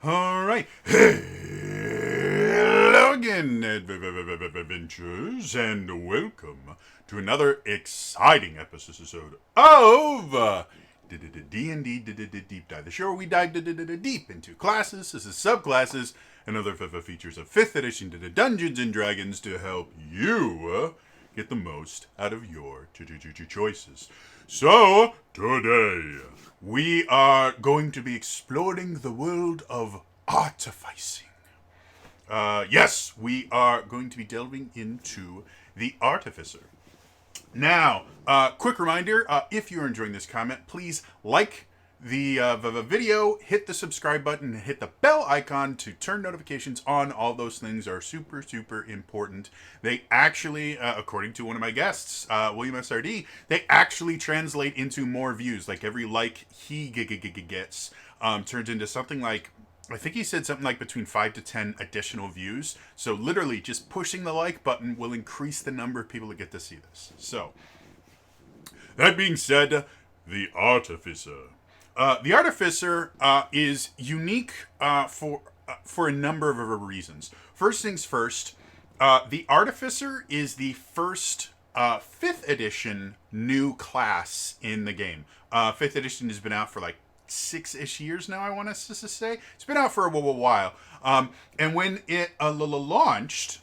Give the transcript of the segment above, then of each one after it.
All right. Hello again, adventurers, and welcome to another exciting episode of D&D Deep Dive, the show where we dive deep into classes, subclasses, and other features of 5th edition Dungeons and Dragons to help you get the most out of your choices. So, today, we are going to be exploring the world of artificing. Yes, we are going to be delving into the Artificer. Now, quick reminder, if you're enjoying this comment, please like the video, hit the subscribe button, and hit the bell icon to turn notifications on. All those things are super, super important. They actually, according to one of my guests, William SRD, they actually translate into more views. Like every like he gets turns into something like, I think he said something like between 5 to 10 additional views. So literally just pushing the like button will increase the number of people that get to see this. So, that being said, the Artificer. The Artificer is unique for a number of reasons. First things first, the Artificer is the first 5th edition new class in the game. 5th edition has been out for like 6-ish years now, I want to say. It's been out for a while. And when it launched,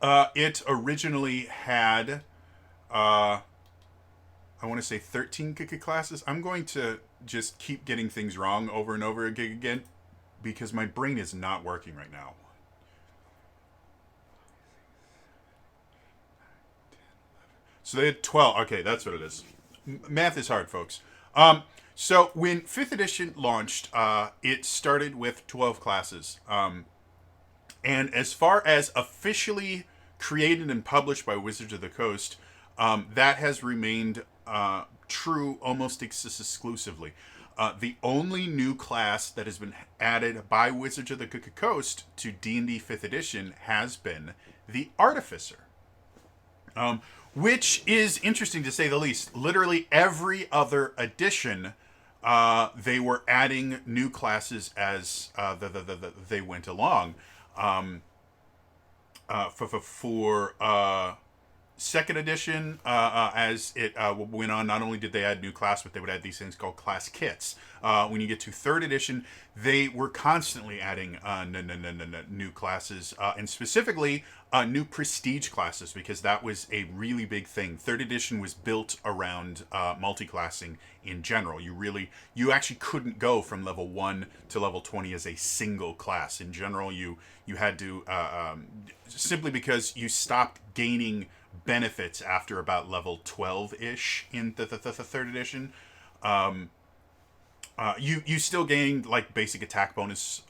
it originally had, I want to say 13 classes. I'm going to just keep getting things wrong over and over again because my brain is not working right now. So they had 12. Okay, that's what it is. Math is hard, folks. So when 5th edition launched, it started with 12 classes. And as far as officially created and published by Wizards of the Coast, that has remained true almost exclusively. The only new class that has been added by Wizards of the Coast to D&D 5th edition has been the Artificer. Which is interesting to say the least. Literally every other edition, they were adding new classes as they went along. For second edition, as it went on, not only did they add new class, but they would add these things called class kits. When you get to third edition, they were constantly adding new classes, and specifically new prestige classes, because that was a really big thing. Third edition was built around multi-classing in general. You actually couldn't go from level 1 to level 20 as a single class. In general, you had to, simply because you stopped gaining benefits after about level 12-ish in the third edition. You still gained like basic attack bonuses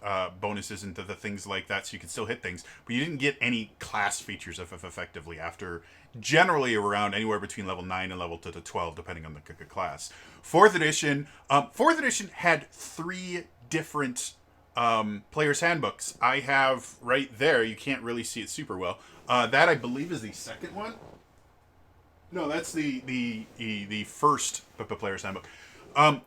and the things like that, so you could still hit things, but you didn't get any class features effectively after generally around anywhere between level 9 and level 12, depending on the class. Fourth edition had 3 different player's handbooks. I have right there. You can't really see it super well. That I believe is the second one. No, that's the first player's handbook.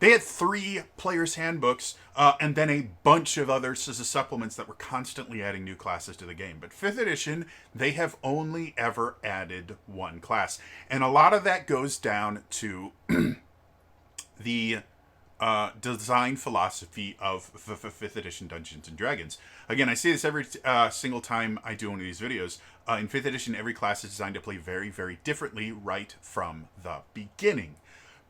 They had 3 player's handbooks, and then a bunch of other supplements that were constantly adding new classes to the game. But 5th edition, they have only ever added 1 class. And a lot of that goes down to the design philosophy of 5th edition Dungeons and Dragons. Again, I say this every single time I do one of these videos. In 5th edition, every class is designed to play very, very differently right from the beginning.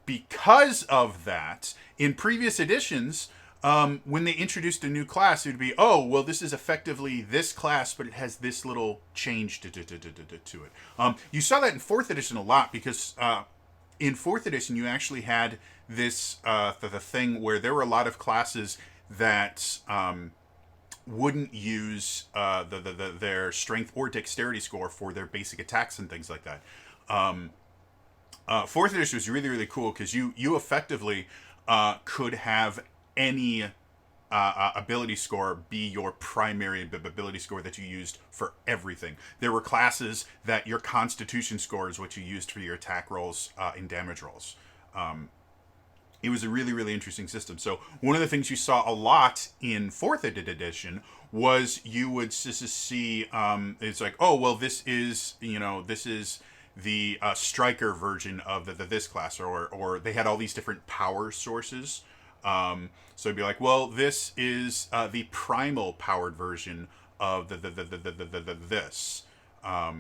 Because of that, in previous editions, when they introduced a new class, it would be, oh, well, this is effectively this class, but it has this little change to it. You saw that in 4th edition a lot, because in 4th edition, you actually had this the thing where there were a lot of classes that wouldn't use their strength or dexterity score for their basic attacks and things like that. 4th edition was really, really cool because you effectively could have any ability score be your primary ability score that you used for everything. There were classes that your constitution score is what you used for your attack rolls and damage rolls. It was a really, really interesting system. So one of the things you saw a lot in fourth edition was you would see it's like, oh well, this is the striker version of this class, or they had all these different power sources. So it'd be like, well, this is the primal powered version of this. Yeah,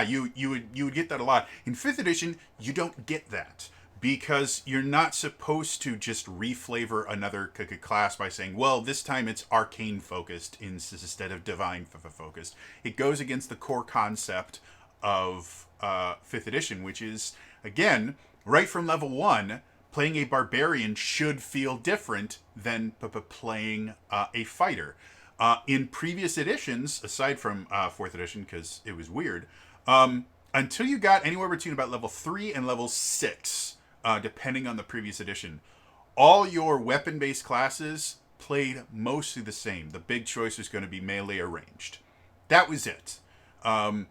you would get that a lot. In fifth edition, you don't get that because you're not supposed to just reflavor another class by saying, well, this time it's arcane focused instead of divine focused. It goes against the core concept of fifth edition, which is, again, right from level 1, playing a barbarian should feel different than playing a fighter. In previous editions, aside from fourth edition, because it was weird, until you got anywhere between about level 3 and level 6, depending on the previous edition, all your weapon-based classes played mostly the same. The big choice was going to be melee or ranged. That was it. And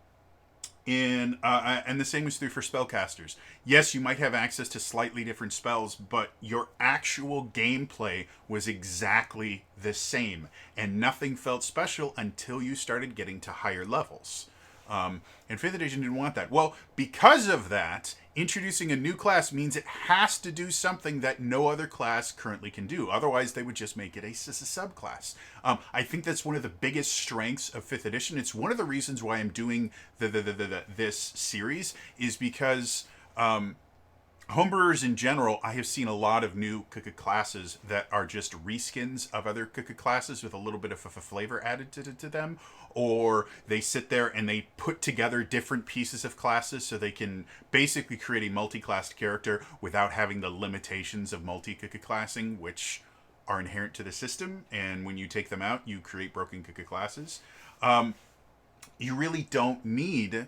the same was true for spellcasters. Yes, you might have access to slightly different spells, but your actual gameplay was exactly the same, and nothing felt special until you started getting to higher levels. And 5th edition didn't want that. Well, because of that, introducing a new class means it has to do something that no other class currently can do. Otherwise, they would just make it a subclass. I think that's one of the biggest strengths of 5th edition. It's one of the reasons why I'm doing this series, is because homebrewers in general, I have seen a lot of new classes that are just reskins of other classes with a little bit of a flavor added to them, or they sit there and they put together different pieces of classes so they can basically create a multi-classed character without having the limitations of multi-classing, which are inherent to the system, and when you take them out, you create broken classes. You really don't need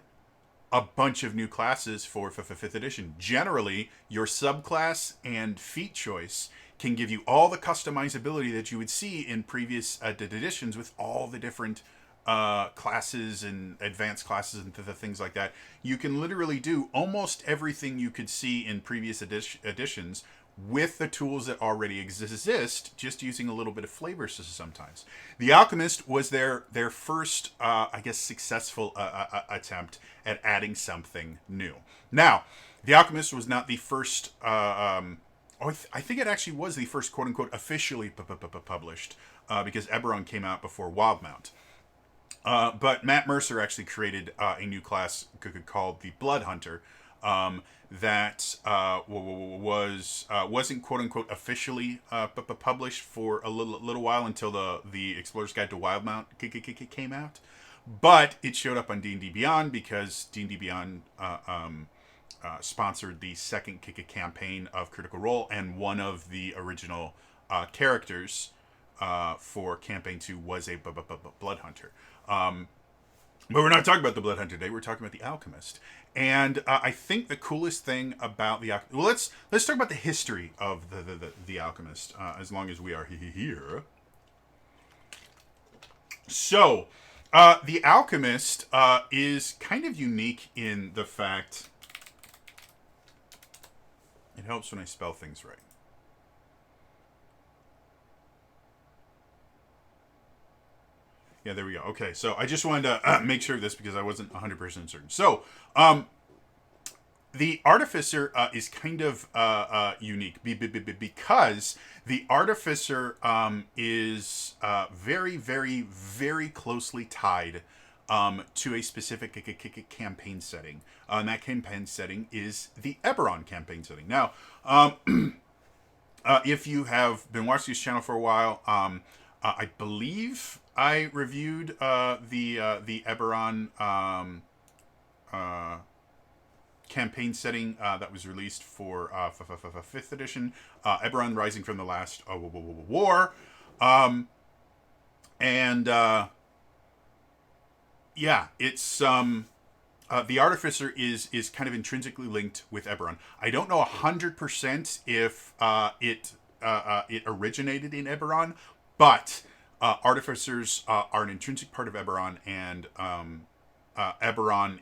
a bunch of new classes for 5th edition. Generally, your subclass and feat choice can give you all the customizability that you would see in previous editions with all the different classes and advanced classes and things like that. You can literally do almost everything you could see in previous editions with the tools that already exist, just using a little bit of flavor sometimes. The Alchemist was their first, I guess, successful attempt at adding something new. Now, the Alchemist was not the first, I think it actually was the first quote-unquote officially published, because Eberron came out before Wildmount. But Matt Mercer actually created a new class called the Blood Hunter, that wasn't quote unquote officially published for a little while until the Explorer's Guide to Wildmount came out, but it showed up on D&D Beyond because D&D Beyond sponsored the second campaign of Critical Role, and one of the original characters for campaign 2 was a Blood Hunter. But we're not talking about the Blood Hunter today. We're talking about the Alchemist. And I think the coolest thing about the Alchemist... Well, let's talk about the history of the Alchemist, as long as we are here. So, the Alchemist is kind of unique in the fact... It helps when I spell things right. Yeah, there we go. Okay, so I just wanted to make sure of this because I wasn't 100% certain. So, the Artificer is kind of unique because the Artificer is very, very, very closely tied to a specific campaign setting. And that campaign setting is the Eberron campaign setting. Now, if you have been watching this channel for a while, I believe I reviewed the Eberron campaign setting that was released for 5th edition, Eberron Rising from the Last War, and yeah, it's the Artificer is kind of intrinsically linked with Eberron. I don't know 100% if it originated in Eberron, but Artificers are an intrinsic part of Eberron, and Eberron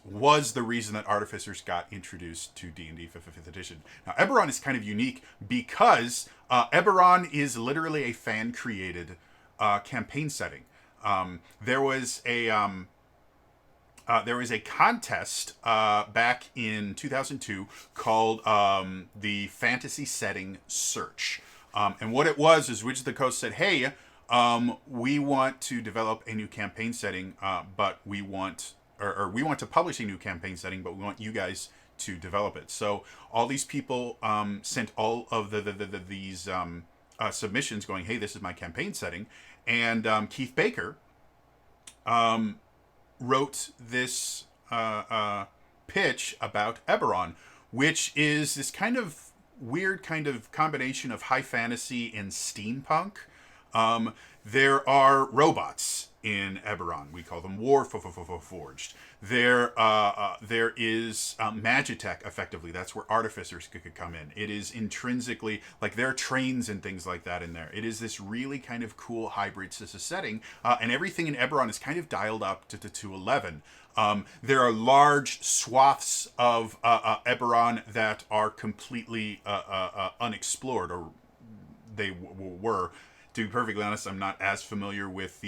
was the reason that Artificers got introduced to D&D 5th edition. Now, Eberron is kind of unique because Eberron is literally a fan-created campaign setting. There was a contest back in 2002 called the Fantasy Setting Search. And what it was is Wizards of the Coast said, hey, we want to develop a new campaign setting, but we want to publish a new campaign setting, but we want you guys to develop it. So all these people sent all of these submissions going, hey, this is my campaign setting. And Keith Baker wrote this pitch about Eberron, which is this kind of weird kind of combination of high fantasy and steampunk. There are robots in Eberron. We call them Warforged. There is Magitech, effectively. That's where Artificers could come in. It is intrinsically, like, there are trains and things like that in there. It is this really kind of cool hybrid setting, and everything in Eberron is kind of dialed up to 11. There are large swaths of Eberron that are completely unexplored, or they were. To be perfectly honest, I'm not as familiar with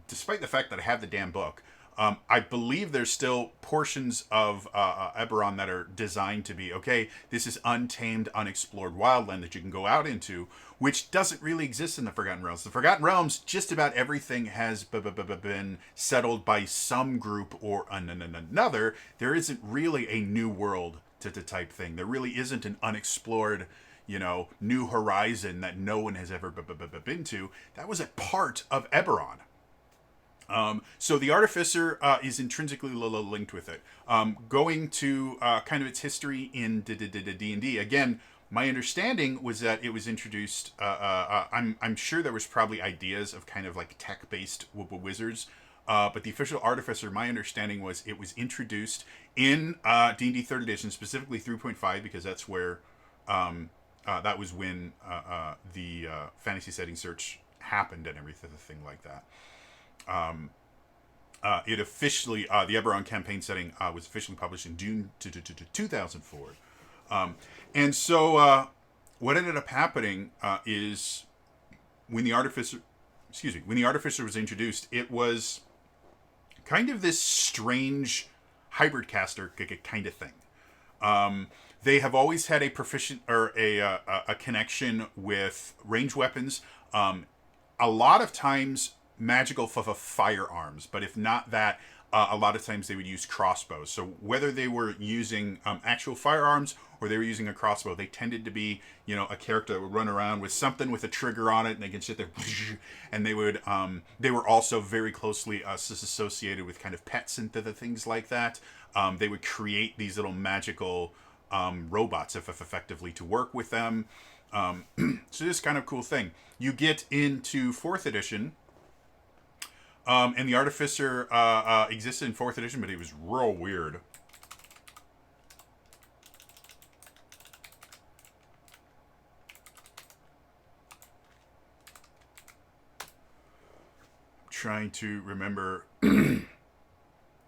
despite the fact that I have the damn book. I believe there's still portions of Eberron that are designed to be, okay, this is untamed, unexplored wildland that you can go out into, which doesn't really exist in the Forgotten Realms. The Forgotten Realms, just about everything has been settled by some group or another. There isn't really a new world to type thing. There really isn't an unexplored, new horizon that no one has ever been to. That was a part of Eberron. So the Artificer is intrinsically linked with it. Going to kind of its history in D&D, again, my understanding was that it was introduced, I'm sure there was probably ideas of kind of like tech-based wizards, but the official Artificer, my understanding was it was introduced in D&D 3rd edition, specifically 3.5, because that's where that was when the Fantasy Setting Search happened and everything like that. It officially, the Eberron campaign setting was officially published in June 2004. And so what ended up happening is when the Artificer was introduced, it was kind of this strange hybrid caster kind of thing. They have always had a proficient or a connection with ranged weapons. A lot of times magical firearms, but if not that, a lot of times they would use crossbows. So whether they were using actual firearms or they were using a crossbow, they tended to be, a character that would run around with something with a trigger on it, and they can sit there, and they would. They were also very closely associated with kind of pets and things like that. They would create these little magical robots, if effectively, to work with them. So this kind of cool thing. You get into 4th edition. And the Artificer existed in 4th edition, but it was real weird. I'm trying to remember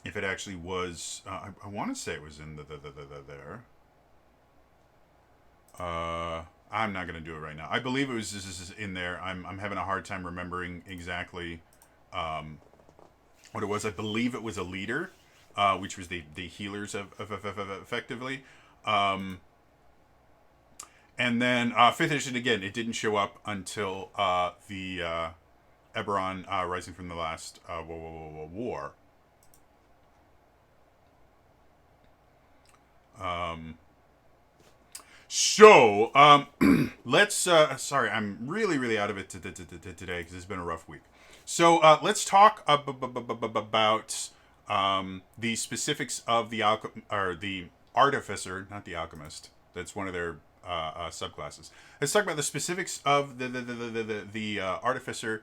if it actually was. I want to say it was in there. I'm not going to do it right now. I believe it was this in there. I'm having a hard time remembering exactly what it was. I believe it was a leader, which was the healers of effectively. And then 5th edition, again, it didn't show up until the Eberron Rising from the Last War. So, let's, sorry, I'm really out of it today because it's been a rough week. So let's talk about the specifics of the Artificer, not the Alchemist. That's one of their subclasses. Let's talk about the specifics of the Artificer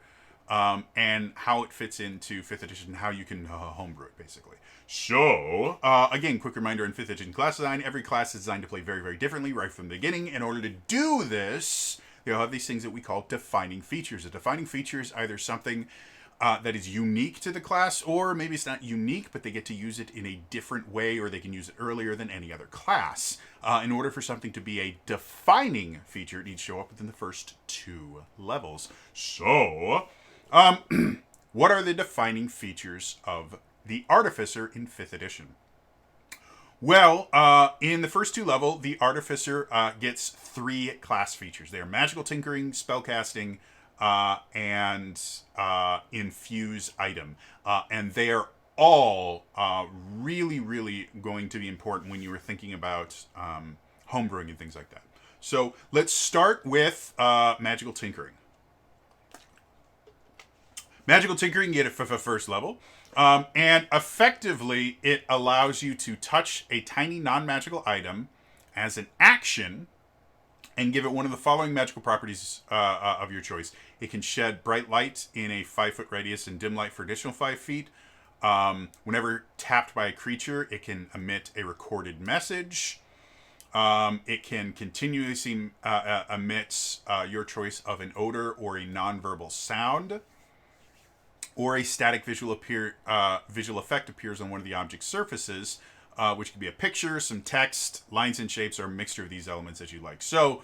and how it fits into 5th edition, how you can homebrew it, basically. So, again, quick reminder in 5th edition class design, every class is designed to play very, very differently right from the beginning. In order to do this, you'll have these things that we call defining features. A defining feature is either something that is unique to the class, or maybe it's not unique, but they get to use it in a different way, or they can use it earlier than any other class. In order for something to be a defining feature, it needs to show up within the first 2 levels. So, what are the defining features of the Artificer in 5th edition? Well, in the first 2 level, the Artificer gets 3 class features. They are Magical Tinkering, Spellcasting, and Infuse Item. And they are all really, really going to be important when you were thinking about homebrewing and things like that. So let's start with Magical Tinkering. Magical Tinkering, you get it for first level. And effectively, it allows you to touch a tiny non-magical item as an action and give it one of the following magical properties of your choice. It can shed bright light in a 5-foot radius and dim light for additional 5 feet. Whenever tapped by a creature, it can emit a recorded message. It can continuously emit your choice of an odor or a nonverbal sound. Or a static visual effect appears on one of the object's surfaces, which could be a picture, some text, lines and shapes, or a mixture of these elements as you like. So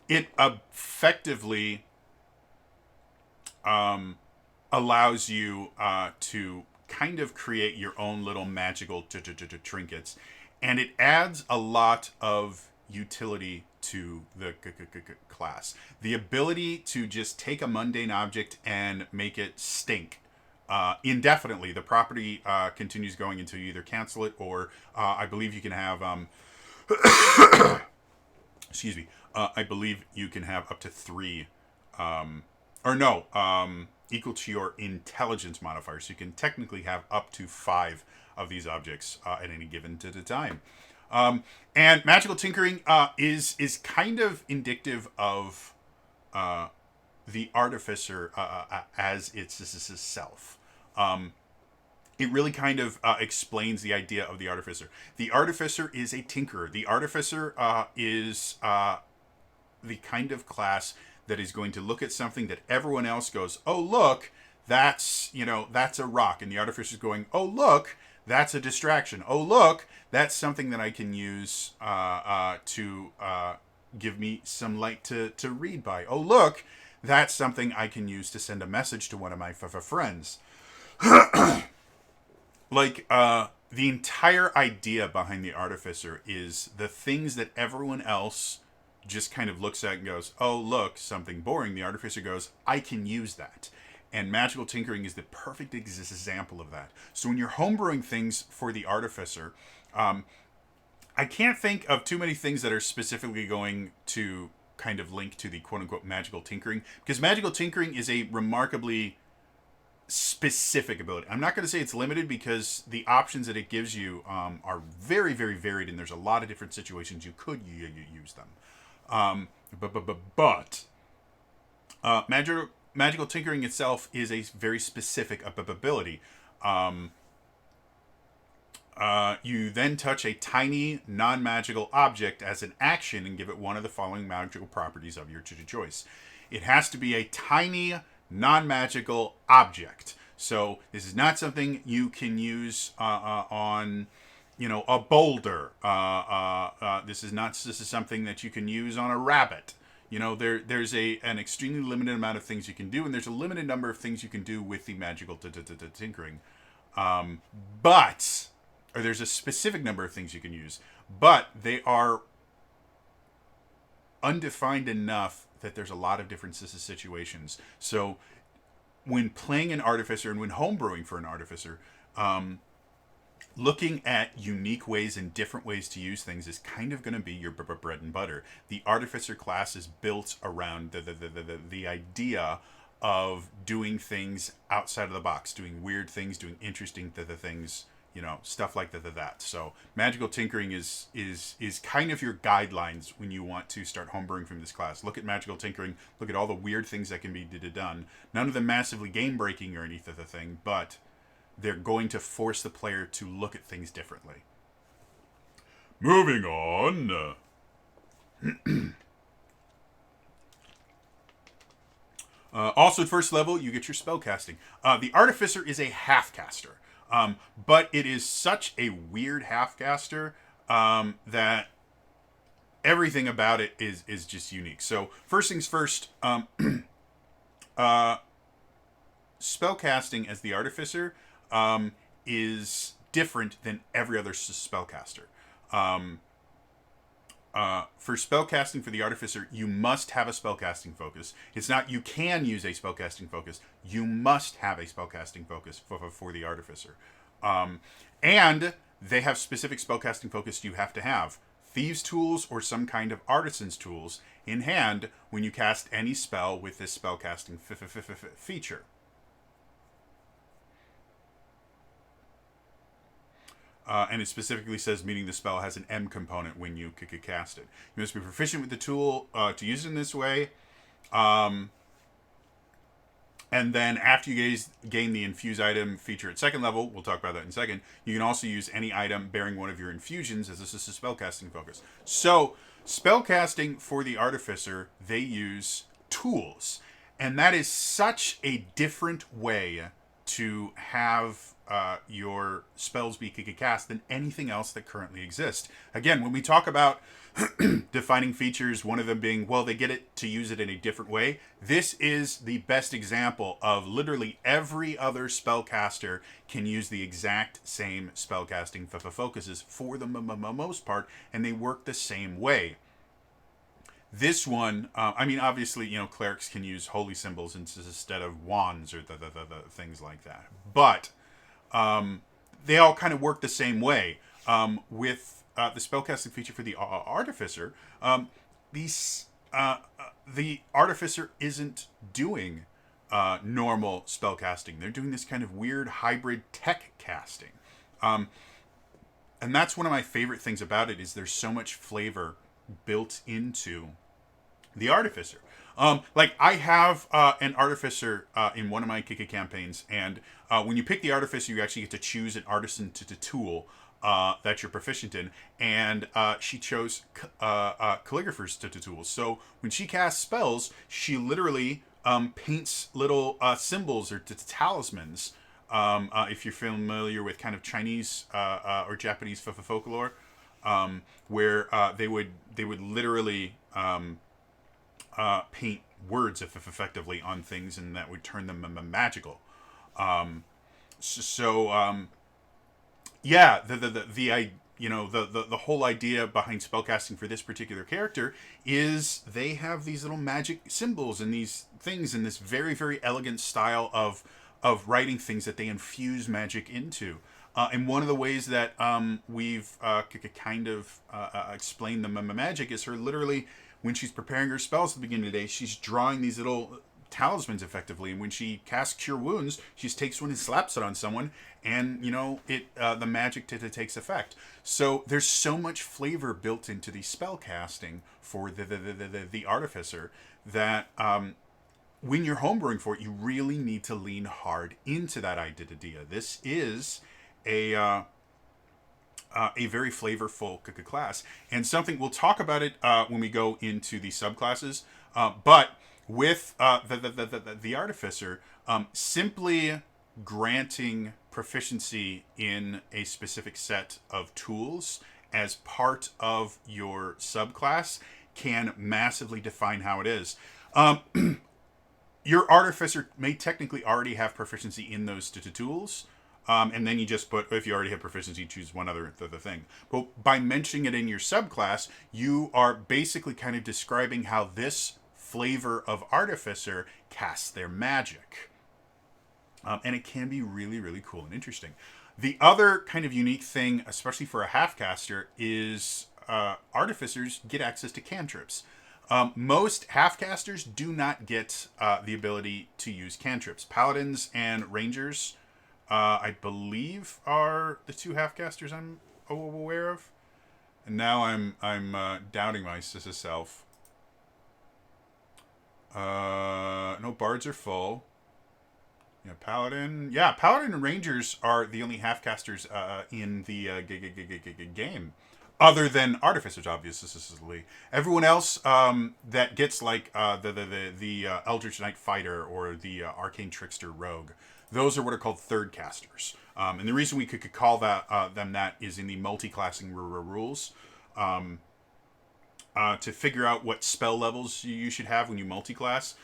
it effectively allows you to kind of create your own little magical trinkets. And it adds a lot of utility to the class. The ability to just take a mundane object and make it stink indefinitely. The property continues going until you either cancel it or I believe you can have excuse me, I believe you can have up to 3 equal to your intelligence modifier. So you can technically have up to 5 of these objects at any given time. And Magical Tinkering is kind of indicative of the Artificer as its self. It really kind of explains the idea of the Artificer. The Artificer is a tinkerer. The Artificer is the kind of class that is going to look at something that everyone else goes, oh, look, that's a rock. And the Artificer is going, oh, look, that's a distraction. Oh, look, that's something that I can use to give me some light to read by. Oh, look, that's something I can use to send a message to one of my friends. Like, the entire idea behind the Artificer is the things that everyone else just kind of looks at and goes, oh, look, something boring. The Artificer goes, I can use that. And Magical Tinkering is the perfect example of that. So when you're homebrewing things for the Artificer, I can't think of too many things that are specifically going to kind of link to the quote-unquote Magical Tinkering, because Magical Tinkering is a remarkably specific ability. I'm not going to say it's limited because the options that it gives you are very, very varied, and there's a lot of different situations you could use them. But Magical Tinkering itself is a very specific ability. You then touch a tiny, non-magical object as an action and give it one of the following magical properties of your choice. It has to be a tiny, non-magical object. So this is not something you can use on, a boulder. This is something that you can use on a rabbit. There's an extremely limited amount of things you can do, and there's a limited number of things you can do with the Magical Tinkering. Or there's a specific number of things you can use, but they are undefined enough that there's a lot of different situations. So when playing an Artificer and when homebrewing for an Artificer, looking at unique ways and different ways to use things is kind of going to be your bread and butter. The Artificer class is built around the idea of doing things outside of the box, doing weird things, doing interesting things, stuff like that. So Magical Tinkering is kind of your guidelines when you want to start homebrewing from this class. Look at Magical Tinkering. Look at all the weird things that can be done. None of them massively game breaking or anything, but they're going to force the player to look at things differently. Moving on. Also, at first level, you get your spellcasting. The Artificer is a half-caster, but it is such a weird half-caster that everything about it is just unique. So, first things first, spellcasting as the Artificer is different than every other spellcaster. For spellcasting for the Artificer, you must have a spellcasting focus. It's not you can use a spellcasting focus. You must have a spellcasting focus for the Artificer. And they have specific spellcasting focus you have to have. Thieves' tools or some kind of artisan's tools in hand when you cast any spell with this spellcasting feature. And it specifically says meaning the spell has an M component when you cast it. You must be proficient with the tool to use it in this way. And then after you gain the Infuse Item feature at second level, we'll talk about that in a second, you can also use any item bearing one of your infusions as this is a spellcasting focus. So, spellcasting for the Artificer, they use tools. And that is such a different way to have your spells be cast than anything else that currently exists. Again, when we talk about defining features, one of them being, well, they get it to use it in a different way. This is the best example of literally every other spellcaster can use the exact same spellcasting focuses for the most part, and they work the same way. This one, obviously, clerics can use holy symbols instead of wands or the things like that. But they all kind of work the same way. With the spellcasting feature for the Artificer, the Artificer isn't doing normal spellcasting. They're doing this kind of weird hybrid tech casting. And that's one of my favorite things about it is there's so much flavor built into the Artificer. I have an Artificer in one of my Kika campaigns, and when you pick the Artificer, you actually get to choose an artisan to tool that you're proficient in, and she chose calligraphers to tools. So when she casts spells, she literally paints little symbols or talismans. If you're familiar with kind of Chinese or Japanese folklore, where they would literally paint words effectively on things, and that would turn them magical. Yeah, the whole idea behind spellcasting for this particular character is they have these little magic symbols and these things in this very, very elegant style of writing things that they infuse magic into. And one of the ways that we've kind of explained the magic is her literally, when she's preparing her spells at the beginning of the day, she's drawing these little talismans effectively, and when she casts Cure Wounds, she just takes one and slaps it on someone, and the magic takes effect. So there's so much flavor built into the spell casting for the Artificer that when you're homebrewing for it, you really need to lean hard into that idea. This is a very flavorful class, and something we'll talk about it when we go into the subclasses. But with the Artificer, simply granting proficiency in a specific set of tools as part of your subclass can massively define how it is. Your Artificer may technically already have proficiency in those tools, and then you just put, if you already have proficiency, choose one other thing. But by mentioning it in your subclass, you are basically kind of describing how this flavor of Artificer casts their magic. And it can be really, really cool and interesting. The other kind of unique thing, especially for a half-caster, is Artificers get access to cantrips. Most half-casters do not get the ability to use cantrips. Paladins and Rangers, I believe, are the two half-casters I'm aware of. And now I'm doubting myself. No, bards are full. Paladin and Rangers are the only half-casters in the game. Other than Artificers, obviously. Everyone else that gets like the Eldritch Knight Fighter or the Arcane Trickster Rogue, those are what are called third casters. And the reason we could call them that is in the multi-classing rules. To figure out what spell levels you should have when you multi-class,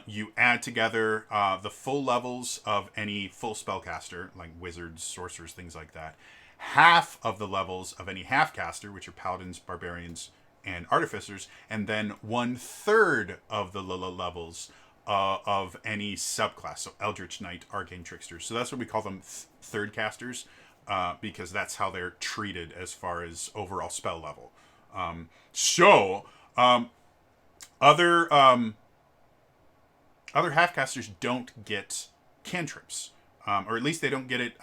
you add together the full levels of any full spellcaster, like wizards, sorcerers, things like that. Half of the levels of any half-caster, which are paladins, barbarians, and artificers, and then 1/3 of the levels of any subclass, so Eldritch Knight, Arcane Trickster. So that's what we call them third casters, because that's how they're treated as far as overall spell level. Other other half-casters don't get cantrips. Or at least they don't get it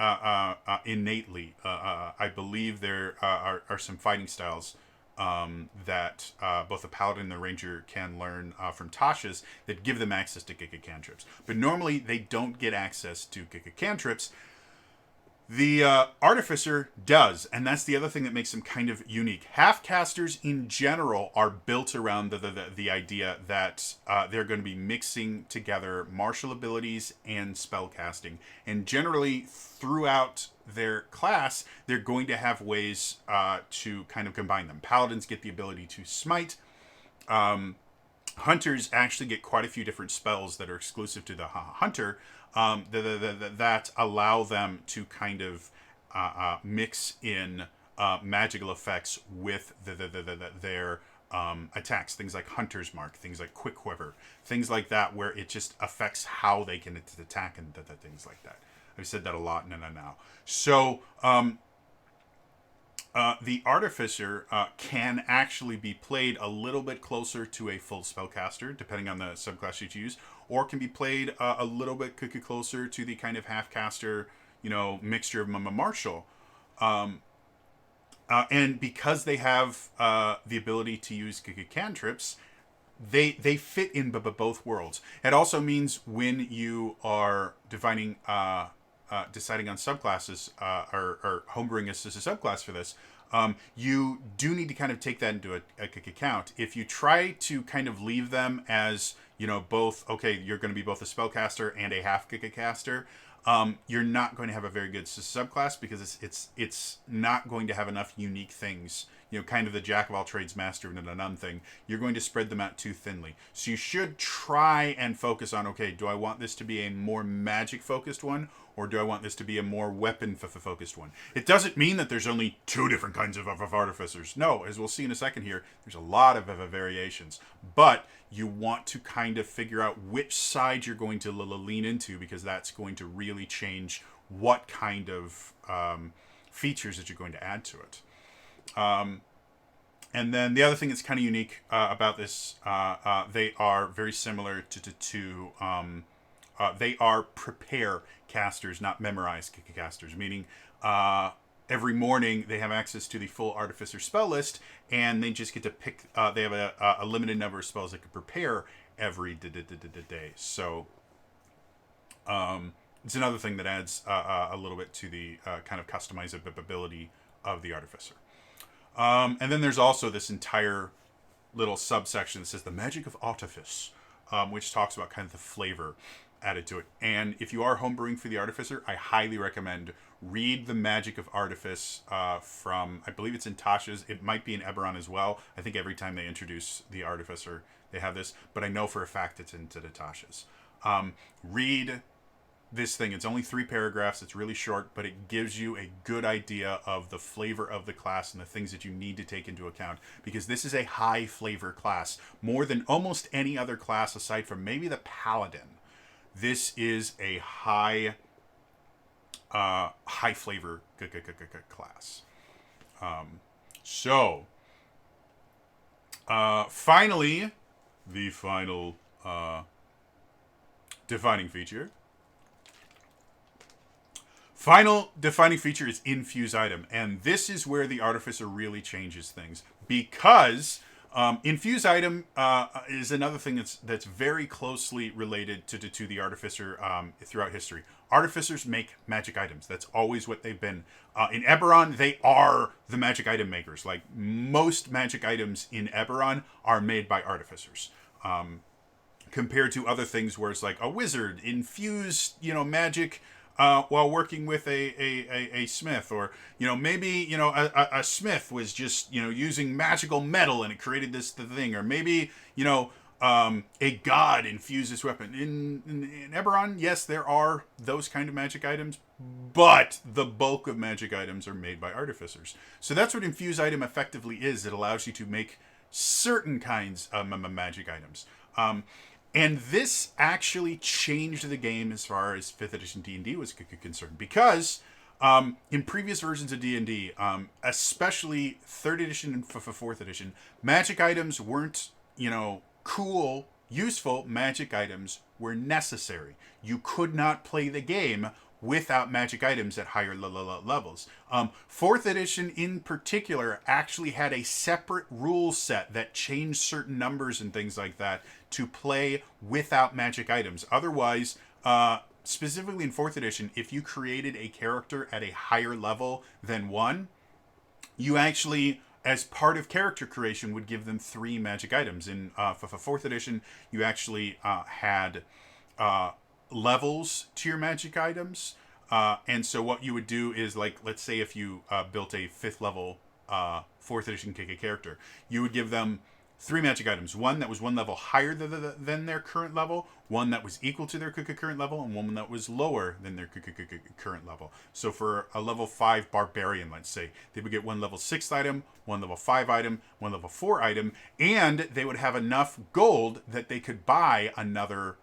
innately. I believe there are some fighting styles that both the paladin and the ranger can learn from Tasha's that give them access to Giga cantrips. But normally they don't get access to Giga cantrips. The Artificer does, and that's the other thing that makes them kind of unique. Half-casters in general are built around the idea that they're going to be mixing together martial abilities and spellcasting. And generally, throughout their class, they're going to have ways to kind of combine them. Paladins get the ability to smite. Hunters actually get quite a few different spells that are exclusive to the hunter, that allow them to kind of mix in magical effects with their attacks. Things like Hunter's Mark, things like Quick Quiver, things like that, where it just affects how they can attack and things like that. I've said that a lot now. So the Artificer can actually be played a little bit closer to a full spellcaster, depending on the subclass you choose, or can be played a little bit closer to the kind of half-caster, mixture of martial. And because they have the ability to use cantrips, they fit in both worlds. It also means when you are deciding on subclasses or homebrewing as a subclass for this, you do need to kind of take that into account. If you try to kind of leave them as, both, okay, you're going to be both a spellcaster and a half-caster, you're not going to have a very good subclass because it's not going to have enough unique things. Kind of the jack of all trades, master of none thing. You're going to spread them out too thinly. So you should try and focus on, okay, do I want this to be a more magic-focused one, or do I want this to be a more weapon-focused one? It doesn't mean that there's only two different kinds of artificers. No, as we'll see in a second here, there's a lot of variations. But you want to kind of figure out which side you're going to lean into, because that's going to really change what kind of features that you're going to add to it. And then the other thing that's kind of unique about this, they are very similar to they are prepare casters, not memorize casters, meaning every morning they have access to the full Artificer spell list, and they just get to pick, they have a limited number of spells they can prepare every day. So it's another thing that adds a little bit to the kind of customizability of the Artificer. And then there's also this entire little subsection that says the magic of artifice, which talks about kind of the flavor added to it. And if you are homebrewing for the Artificer, I highly recommend read the Magic of Artifice from, I believe it's in Tasha's. It might be in Eberron as well. I think every time they introduce the Artificer, they have this, but I know for a fact it's into the Tasha's. Read this thing. It's only 3 paragraphs. It's really short, but it gives you a good idea of the flavor of the class and the things that you need to take into account, because this is a high flavor class, more than almost any other class aside from maybe the Paladin. This is a high flavor class. Finally, the final defining feature. Final defining feature is Infuse Item, and this is where the Artificer really changes things, because Infuse Item is another thing that's very closely related to the Artificer throughout history. Artificers make magic items. That's always what they've been. In Eberron, they are the magic item makers. Like, most magic items in Eberron are made by artificers. Compared to other things where it's like a wizard infused, magic while working with a smith, or maybe a smith was just using magical metal and it created this thing, or maybe a god infused this weapon. In Eberron, yes, there are those kind of magic items, but the bulk of magic items are made by artificers. So that's what Infuse Item effectively is. It allows you to make certain kinds of magic items. And this actually changed the game as far as 5th edition D&D was concerned, because in previous versions of D&D, especially 3rd edition and 4th edition, magic items weren't, cool, useful. Magic items were necessary. You could not play the game without magic items at higher levels. 4th edition in particular actually had a separate rule set that changed certain numbers and things like that to play without magic items. Otherwise, specifically in 4th edition, if you created a character at a higher level than 1, you actually, as part of character creation, would give them 3 magic items. In 4th edition, you actually had levels to your magic items. And so what you would do is, like, let's say if you built a 5th level 4th edition KK character, you would give them 3 magic items. One that was 1 level higher than their current level, one that was equal to their current level, and one that was lower than their current level. So for a level 5 barbarian, let's say, they would get 1 level 6 item, 1 level 5 item, 1 level 4 item, and they would have enough gold that they could buy another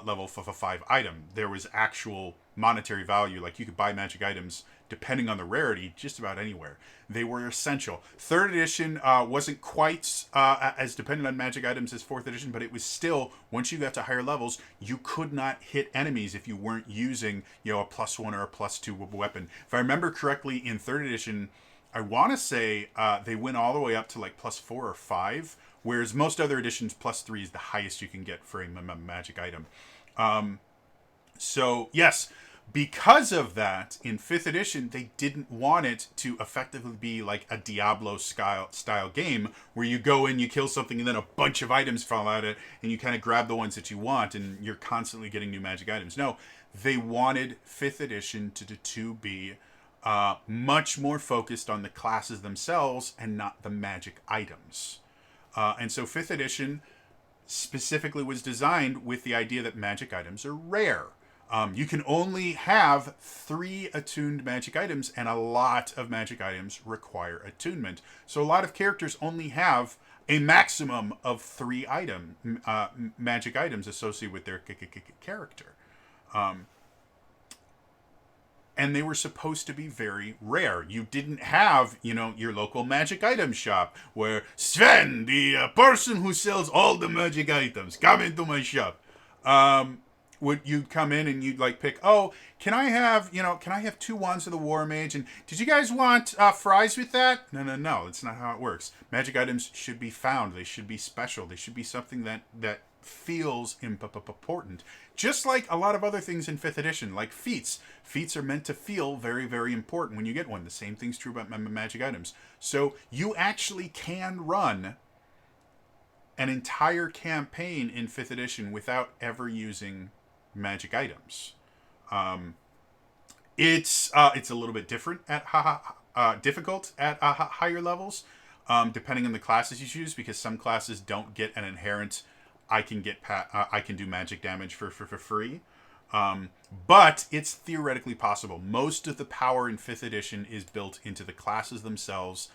level 5 item. There was actual monetary value. Like, you could buy magic items depending on the rarity just about anywhere. They were essential. 3rd edition wasn't quite as dependent on magic items as 4th edition, but it was still, once you got to higher levels, you could not hit enemies if you weren't using a +1 or a +2 weapon. If I remember correctly, in 3rd edition, I want to say they went all the way up to like +4 or 5, whereas most other editions +3 is the highest you can get for a magic item. So yes, because of that, in 5th edition, they didn't want it to effectively be like a Diablo style game where you go in, you kill something, and then a bunch of items fall out of it, and you kind of grab the ones that you want, and you're constantly getting new magic items. No, they wanted 5th edition to be much more focused on the classes themselves and not the magic items. And so 5th edition specifically was designed with the idea that magic items are rare. You can only have 3 attuned magic items, and a lot of magic items require attunement. So a lot of characters only have a maximum of 3 magic items associated with their character. And they were supposed to be very rare. You didn't have, your local magic item shop where Sven, the person who sells all the magic items, come into my shop. You'd come in and you'd like pick, can I have 2 wands of the War Mage, and did you guys want fries with that? No, that's not how it works. Magic items should be found. They should be special. They should be something that feels important. Just like a lot of other things in 5th edition, like feats. Feats are meant to feel very, very important when you get one. The same thing's true about magic items. So you actually can run an entire campaign in 5th edition without ever using magic items. It's a little bit different at difficult at higher levels, depending on the classes you choose, because some classes don't get an inherent I can do magic damage for free. But it's theoretically possible. Most of the power in 5th edition is built into the classes themselves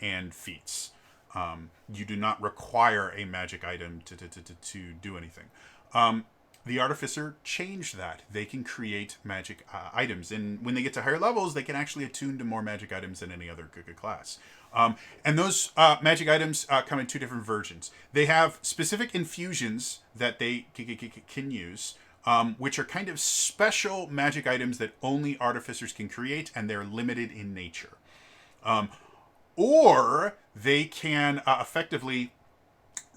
and feats. You do not require a magic item to do anything. The Artificer changed that. They can create magic items, and when they get to higher levels, they can actually attune to more magic items than any other class. And those magic items come in 2 different versions. They have specific infusions that they can use, which are kind of special magic items that only artificers can create, and they're limited in nature. or they can effectively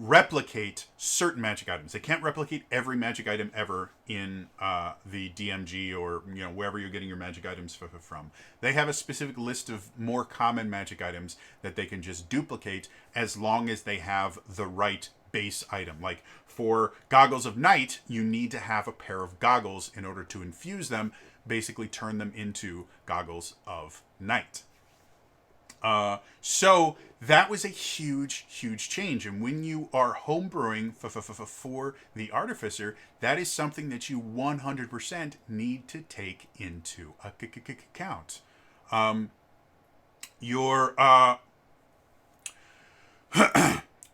replicate certain magic items. They can't replicate every magic item ever in the DMG or wherever you're getting your magic items from. They have a specific list of more common magic items that they can just duplicate as long as they have the right base item. Like for Goggles of Night, you need to have a pair of goggles in order to infuse them, basically turn them into Goggles of Night. So that was a huge, huge change. And when you are homebrewing for the Artificer, that is something that you 100% need to take into account. Your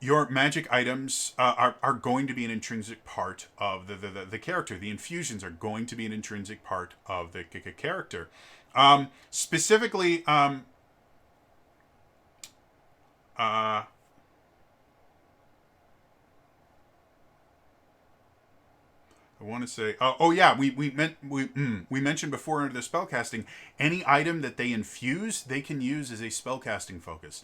your magic items are going to be an intrinsic part of the character. The infusions are going to be an intrinsic part of the character. Specifically, I want to say, we mentioned before under the spellcasting, any item that they infuse, they can use as a spellcasting focus.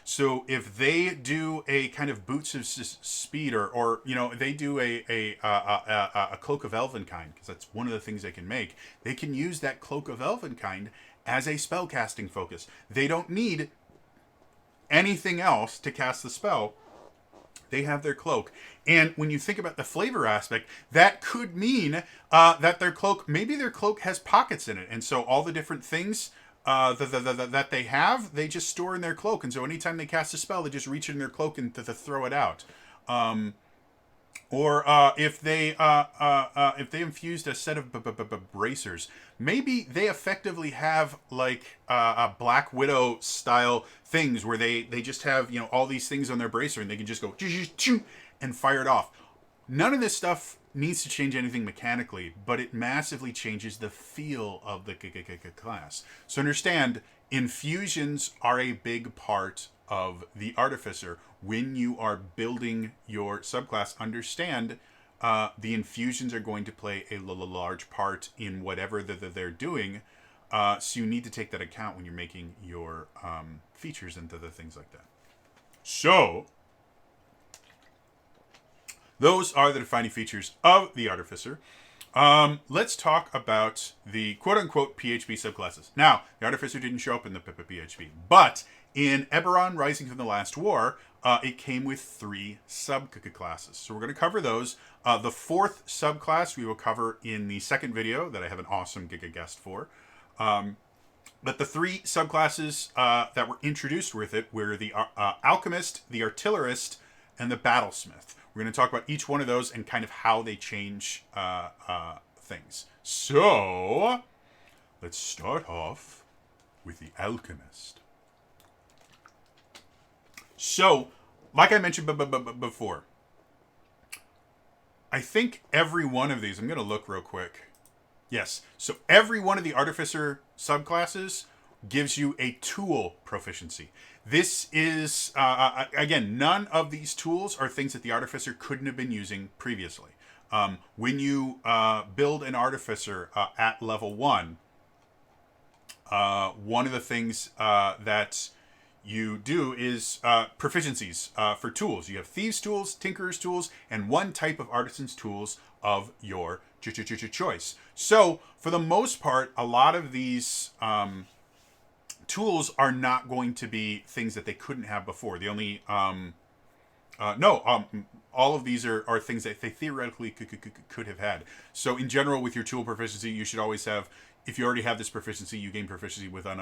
So if they do a kind of boots of speed, or they do a cloak of Elvenkind, because that's one of the things they can make, they can use that cloak of Elvenkind as a spellcasting focus. They don't need anything else to cast the spell. They have their cloak. And when you think about the flavor aspect, that could mean that maybe their cloak has pockets in it. And so all the different things that they have, they just store in their cloak. And so anytime they cast a spell, they just reach in their cloak and throw it out. Or if they infused a set of bracers, maybe they effectively have like a Black Widow style things where they just have all these things on their bracer and they can just go and fire it off. None of this stuff needs to change anything mechanically, but it massively changes the feel of the class. So understand, infusions are a big part of the Artificer. When you are building your subclass, understand the infusions are going to play a large part in whatever they're doing. So you need to take that account when you're making your features and the things like that. So those are the defining features of the Artificer. Let's talk about the quote-unquote PHP subclasses. Now, the Artificer didn't show up in the PHP, but in Eberron Rising from the Last War, it came with 3 subclasses. So we're going to cover those. The 4th subclass we will cover in the second video that I have an awesome guest for. But the 3 subclasses that were introduced with it were the Alchemist, the Artillerist, and the Battlesmith. We're going to talk about each one of those and kind of how they change things. So let's start off with the Alchemist. So, like I mentioned before, I think every one of these, I'm going to look real quick. Yes, so every one of the Artificer subclasses gives you a tool proficiency. This is, again, none of these tools are things that the Artificer couldn't have been using previously. When you build an Artificer at level 1, one of the things that you do is proficiencies for tools. You have Thieves' tools, Tinkerer's tools, and one type of Artisan's tools of your choice. So, for the most part, a lot of these tools are not going to be things that they couldn't have before. The only all of these are things that they theoretically could have had. So in general, with your tool proficiency, you should always have, if you already have this proficiency, you gain proficiency with one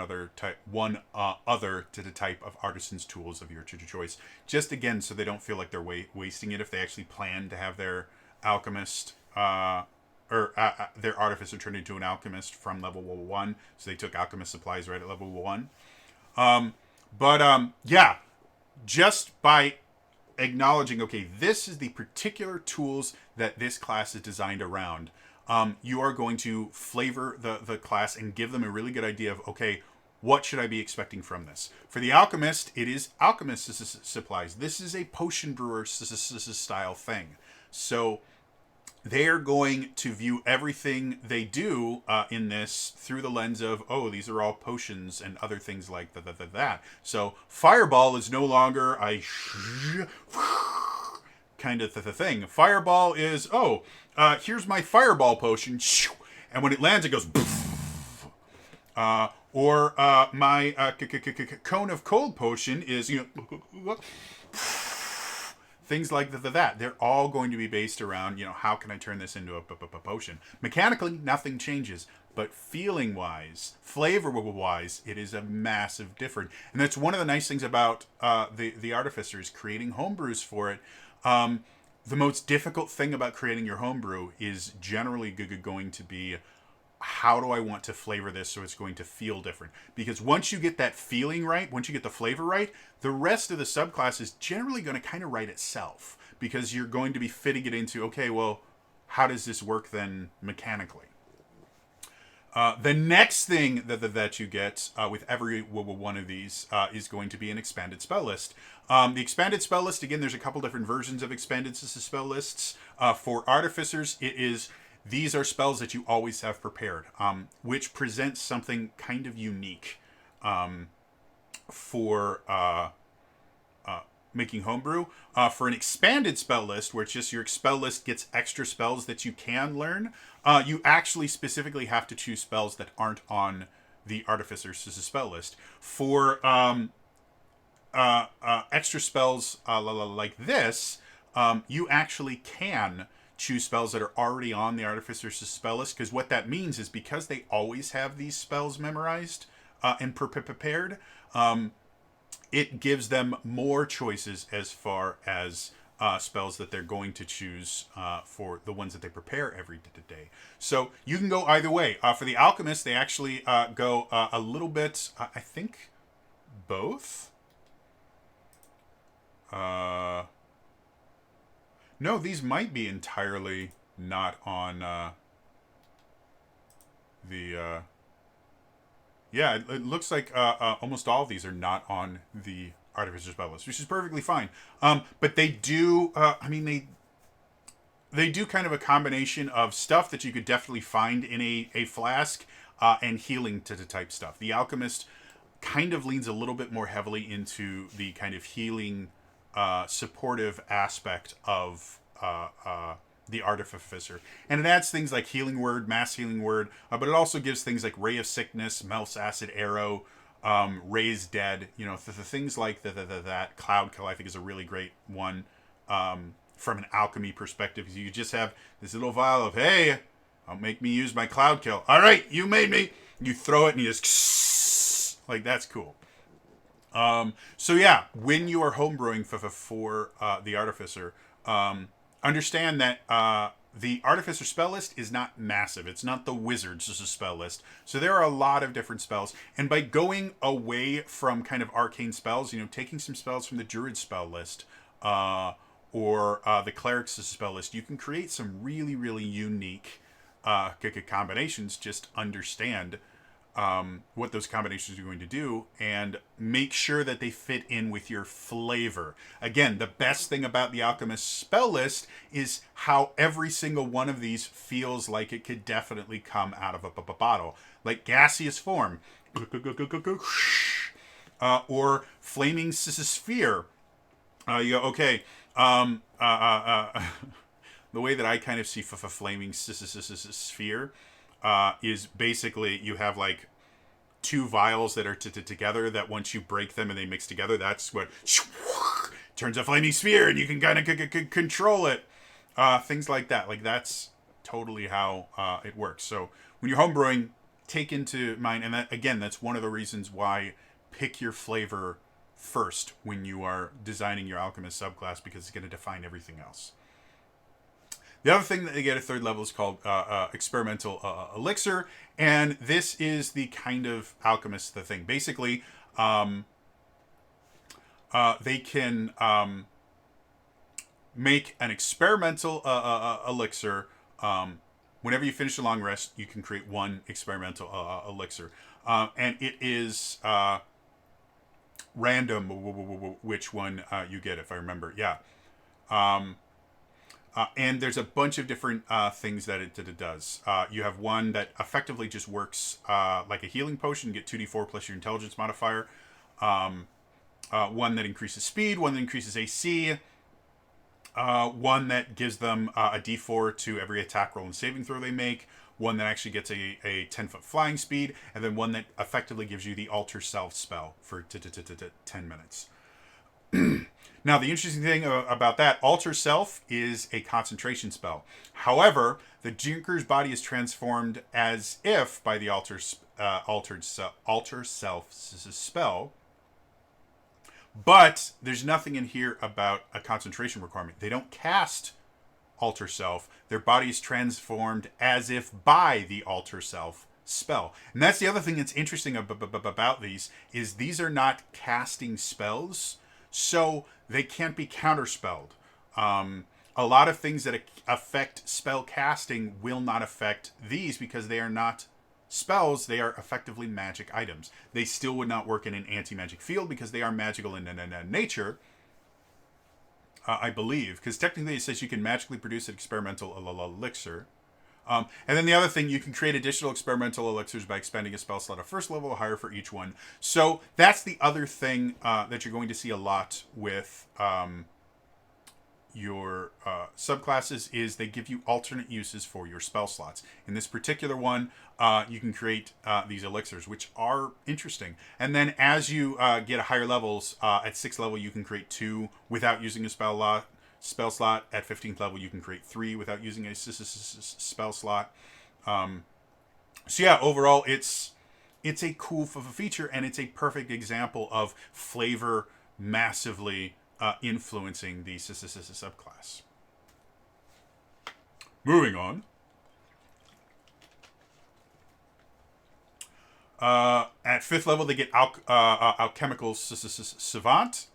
other to the type of artisan's tools of your choice. Just again, so they don't feel like they're wasting it if they actually plan to have their alchemist their Artificer turned into an Alchemist from level 1. So they took Alchemist supplies right at level 1. Yeah, just by acknowledging, okay, this is the particular tools that this class is designed around, you are going to flavor the class and give them a really good idea of, okay, what should I be expecting from this? For the Alchemist, it is Alchemist supplies. This is a potion brewer style thing. So they are going to view everything they do in this through the lens of, oh, these are all potions and other things like that. So fireball is no longer kind of the thing. Fireball is, oh, here's my fireball potion, and when it lands, it goes. Or my cone of cold potion is, things like that. They're all going to be based around, how can I turn this into a potion? Mechanically, nothing changes. But feeling-wise, flavor-wise, it is a massive difference. And that's one of the nice things about the Artificer is creating homebrews for it. The most difficult thing about creating your homebrew is generally going to be, how do I want to flavor this so it's going to feel different? Because once you get that feeling right, once you get the flavor right, the rest of the subclass is generally going to kind of write itself, because you're going to be fitting it into, okay, well, how does this work then mechanically? The next thing that you get with every one of these is going to be an expanded spell list. The expanded spell list, again, there's a couple different versions of expanded spell lists. For Artificers, these are spells that you always have prepared, which presents something kind of unique for making homebrew. For an expanded spell list, where it's just your spell list gets extra spells that you can learn, you actually specifically have to choose spells that aren't on the Artificer's spell list. For extra spells like this, you actually can choose spells that are already on the Artificer's spell list, because what that means is, because they always have these spells memorized and prepared, it gives them more choices as far as spells that they're going to choose for the ones that they prepare every day. So you can go either way. For the Alchemist, they actually go a little bit, I think, both. No, these might be entirely not on the... yeah, it looks like almost all of these are not on the Artificer spell list, which is perfectly fine. But they do, they do kind of a combination of stuff that you could definitely find in a flask and healing type stuff. The Alchemist kind of leans a little bit more heavily into the kind of healing, supportive aspect of the Artificer. And it adds things like Healing Word, Mass Healing Word, but it also gives things like Ray of Sickness, Melf's Acid Arrow, Raise Dead, the things like that. Cloud Kill, I think, is a really great one from an alchemy perspective. You just have this little vial of, hey, I'll make me use my Cloud Kill. All right, you made me. You throw it and you just, like, that's cool. So yeah, when you are homebrewing for the Artificer, understand that the Artificer spell list is not massive. It's not the Wizard's spell list. So there are a lot of different spells. And by going away from kind of arcane spells, taking some spells from the Druid spell list or the Cleric's spell list, you can create some really, really unique combinations. Just understand what those combinations are going to do and make sure that they fit in with your flavor. Again, the best thing about the Alchemist spell list is how every single one of these feels like it could definitely come out of a bottle. Like Gaseous Form, or Flaming Sphere. You go, okay, the way that I kind of see Flaming Sphere is basically you have like two vials that are together that once you break them and they mix together, that's what turns a flaming sphere, and you can kind of control it. Things like that. Like, that's totally how it works. So when you're homebrewing, take into mind, and that, again, that's one of the reasons why pick your flavor first when you are designing your Alchemist subclass, because it's going to define everything else. The other thing that they get at third level is called Experimental Elixir, and this is the kind of Alchemist the thing. Basically, they can make an experimental elixir. Whenever you finish a long rest, you can create one experimental elixir, and it is random which one you get, if I remember. Yeah. And there's a bunch of different things that it does. You have one that effectively just works like a healing potion. You get 2d4 plus your intelligence modifier. One that increases speed, one that increases AC, one that gives them a d4 to every attack roll and saving throw they make, one that actually gets a 10-foot flying speed, and then one that effectively gives you the Alter Self spell for 10 minutes. Now, the interesting thing about that, Alter Self is a concentration spell. However, the Drinker's body is transformed as if by the Alter Self spell, but there's nothing in here about a concentration requirement. They don't cast Alter Self. Their body is transformed as if by the Alter Self spell. And that's the other thing that's interesting about these are not casting spells, so they can't be counterspelled. A lot of things that affect spell casting will not affect these because they are not spells. They are effectively magic items. They still would not work in an anti-magic field because they are magical in nature, I believe. Because technically it says you can magically produce an experimental elixir. And then the other thing, you can create additional experimental elixirs by expanding a spell slot at first level or higher for each one. So that's the other thing that you're going to see a lot with your subclasses is they give you alternate uses for your spell slots. In this particular one, you can create these elixirs, which are interesting. And then as you get higher levels, at 6th level, you can create 2 without using a spell slot. At 15th level, you can create 3 without using a spell slot. So yeah, overall, it's a cool feature, and it's a perfect example of flavor massively influencing the subclass. Moving on. At 5th level, they get Alchemical Savant.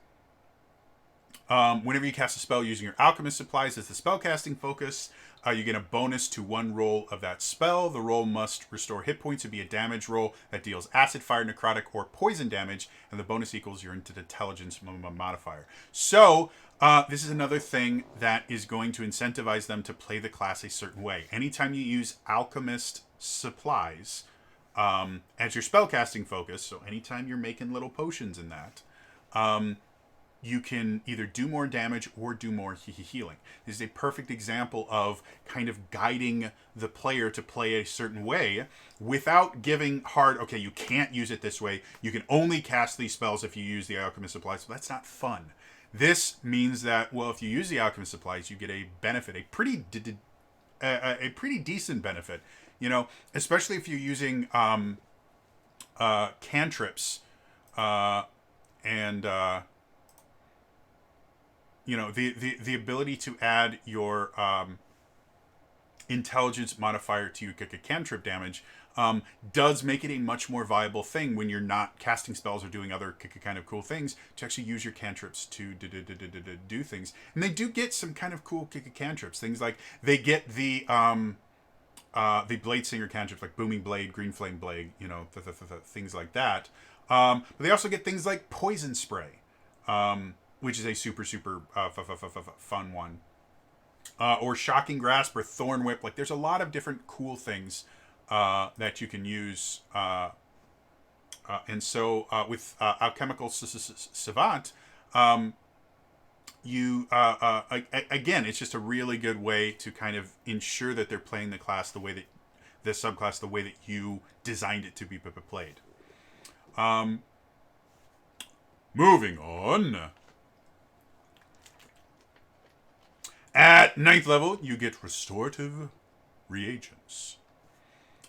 Whenever you cast a spell using your Alchemist supplies as the spellcasting focus, you get a bonus to 1 roll of that spell. The roll must restore hit points and be a damage roll that deals acid, fire, necrotic, or poison damage, and the bonus equals your intelligence modifier. So, this is another thing that is going to incentivize them to play the class a certain way. Anytime you use Alchemist supplies as your spellcasting focus, so anytime you're making little potions in that, you can either do more damage or do more healing. This is a perfect example of kind of guiding the player to play a certain way without giving hard, okay, you can't use it this way. You can only cast these spells if you use the Alchemist supplies. So that's not fun. This means that, well, if you use the Alchemist supplies, you get a benefit, a pretty decent benefit, you know, especially if you're using cantrips and you know, the ability to add your intelligence modifier to your cantrip damage does make it a much more viable thing when you're not casting spells or doing other kind of cool things to actually use your cantrips to do things. And they do get some kind of cool cantrips. Things like they get the Blade Singer cantrips like Booming Blade, Green Flame Blade, you know, things like that. But they also get things like Poison Spray. Which is a super fun one. Or Shocking Grasp or Thorn Whip. Like, there's a lot of different cool things that you can use. And so with Alchemical Savant, you again, it's just a really good way to kind of ensure that they're playing the class the way that the subclass the way that you designed it to be played. Moving on. At 9th level, you get Restorative Reagents.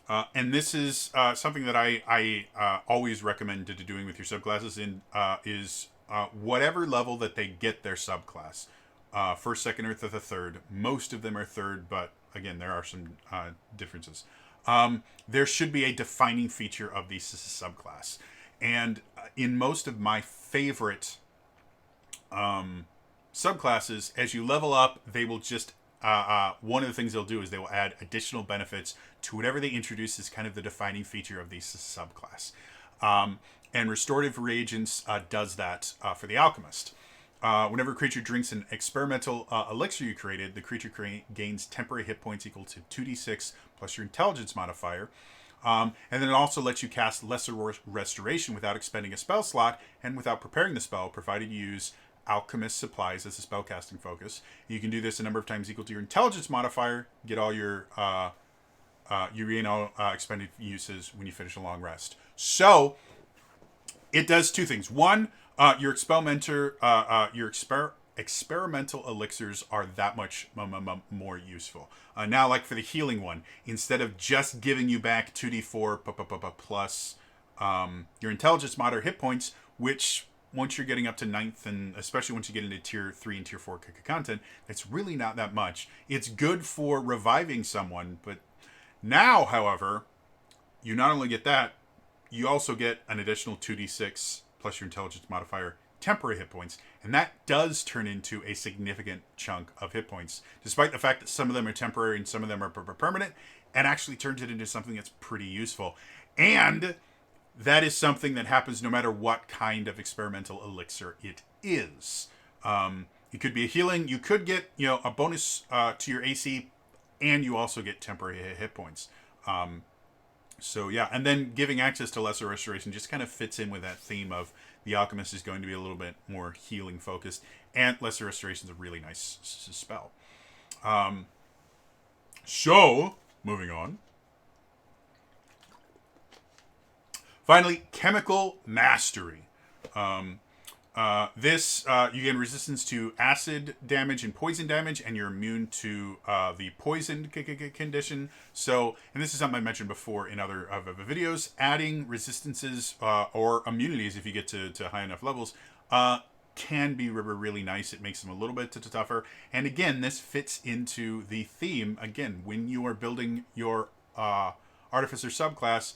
And this is something that I always recommend doing with your subclasses is whatever level that they get their subclass. First, second, or the third. Most of them are third, but again, there are some differences. There should be a defining feature of the subclass. And in most of my favorite subclasses, as you level up, they will just one of the things they'll do is they will add additional benefits to whatever they introduce as kind of the defining feature of the subclass. And Restorative Reagents does that for the Alchemist. Whenever a creature drinks an experimental elixir you created, the creature gains temporary hit points equal to 2d6 plus your intelligence modifier. And then it also lets you cast Lesser Restoration without expending a spell slot and without preparing the spell, provided you use Alchemist supplies as a spellcasting focus. You can do this a number of times equal to your intelligence modifier, get all your expended uses when you finish a long rest. So it does two things. One, your experimental elixirs are that much more useful. Now, like for the healing one, instead of just giving you back 2d4 plus your intelligence mod or hit points, which once you're getting up to 9th, and especially once you get into tier 3 and tier 4 content, it's really not that much. It's good for reviving someone, but now, however, you not only get that, you also get an additional 2d6 plus your intelligence modifier temporary hit points, and that does turn into a significant chunk of hit points, despite the fact that some of them are temporary and some of them are permanent, and actually turns it into something that's pretty useful. And that is something that happens no matter what kind of experimental elixir it is. It could be a healing. You could get a bonus to your AC, and you also get temporary hit points. So yeah, and then giving access to Lesser Restoration just kind of fits in with that theme of the Alchemist is going to be a little bit more healing focused, and Lesser Restoration is a really nice spell. So, moving on. Finally, Chemical Mastery. This, you gain resistance to acid damage and poison damage, and you're immune to the poisoned condition. So, and this is something I mentioned before in other videos, adding resistances or immunities if you get to high enough levels can be really nice. It makes them a little bit tougher. And again, this fits into the theme. Again, when you are building your Artificer subclass,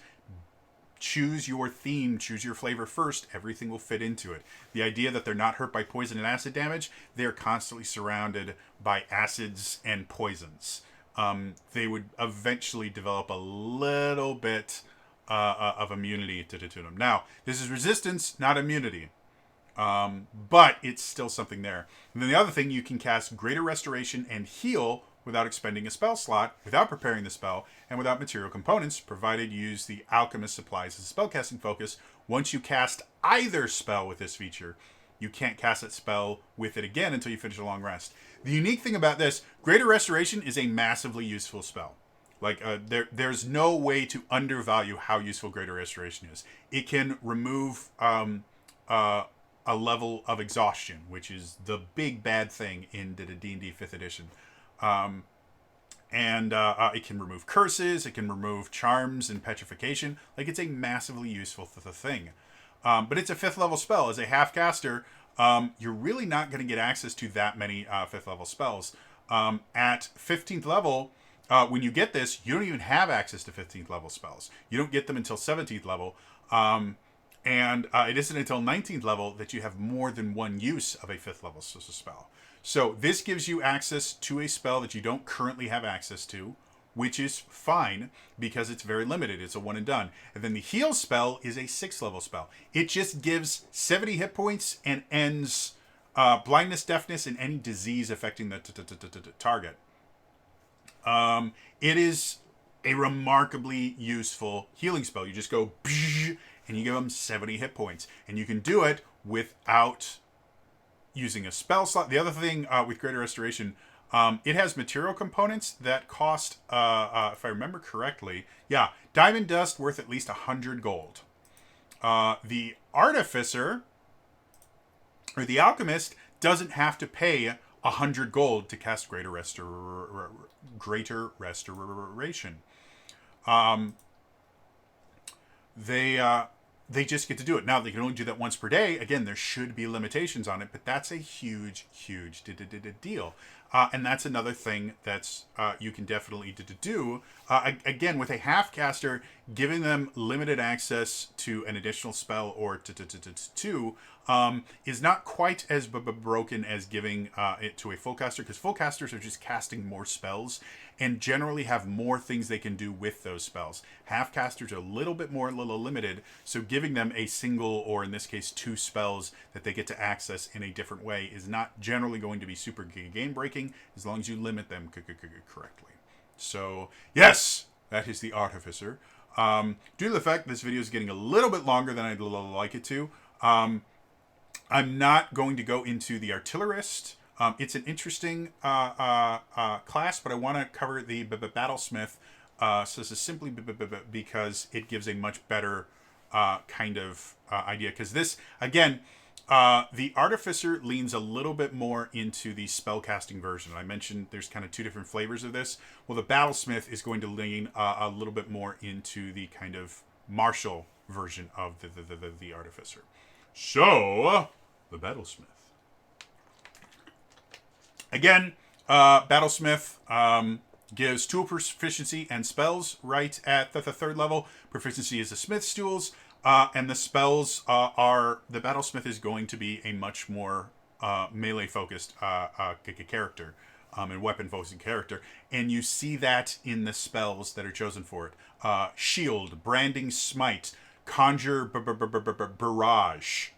choose your theme, choose your flavor first. Everything will fit into it. The idea that they're not hurt by poison and acid damage, they're constantly surrounded by acids and poisons. They would eventually develop a little bit of immunity to them. Now, this is resistance, not immunity. But it's still something there. And then the other thing, you can cast Greater Restoration and Heal without expending a spell slot, without preparing the spell, and without material components, provided you use the Alchemist supplies as a spellcasting focus. Once you cast either spell with this feature, you can't cast that spell with it again until you finish a long rest. The unique thing about this, Greater Restoration is a massively useful spell. Like, there's no way to undervalue how useful Greater Restoration is. It can remove a level of exhaustion, which is the big bad thing in the D&D 5th edition. It can remove curses, it can remove charms and petrification. Like, it's a massively useful thing. But it's a 5th level spell. As a half caster, you're really not going to get access to that many 5th level spells. At 15th level, when you get this, you don't even have access to 15th level spells. You don't get them until 17th level. It isn't until 19th level that you have more than one use of a 5th level spell. So this gives you access to a spell that you don't currently have access to, which is fine because it's very limited. It's a one and done. And then the heal spell is a 6th level spell. It just gives 70 hit points and ends blindness, deafness, and any disease affecting the target. It is a remarkably useful healing spell. You just go and you give them 70 hit points. And you can do it without using a spell slot. The other thing with Greater Restoration, it has material components that cost, if I remember correctly, diamond dust worth at least 100 gold. The Artificer, or the Alchemist, doesn't have to pay 100 gold to cast Greater Restoration. They just get to do it. Now, they can only do that once per day. Again, there should be limitations on it, but that's a huge deal. and that's another thing that's you can definitely do. Again, with a half-caster, giving them limited access to an additional spell or two is not quite as broken as giving it to a full caster, because full casters are just casting more spells and generally have more things they can do with those spells. Half casters are a little bit more limited, so giving them a single, or in this case 2 spells that they get to access in a different way is not generally going to be super game breaking as long as you limit them correctly. So yes, that is the Artificer. Due to the fact this video is getting a little bit longer than I'd like it to, I'm not going to go into the Artillerist. It's an interesting class, but I want to cover the Battlesmith. So this is simply because it gives a much better kind of idea. Because this, again, the Artificer leans a little bit more into the spellcasting version. I mentioned there's kind of 2 different flavors of this. Well, the Battlesmith is going to lean a little bit more into the kind of martial version of the Artificer. So, the Battlesmith. Again, Battlesmith gives tool proficiency and spells right at the 3rd level. Proficiency is the Smith's tools, and the spells are... The Battlesmith is going to be a much more melee-focused character, and weapon-focused character. And you see that in the spells that are chosen for it. Shield, Branding Smite, Conjure Barrage,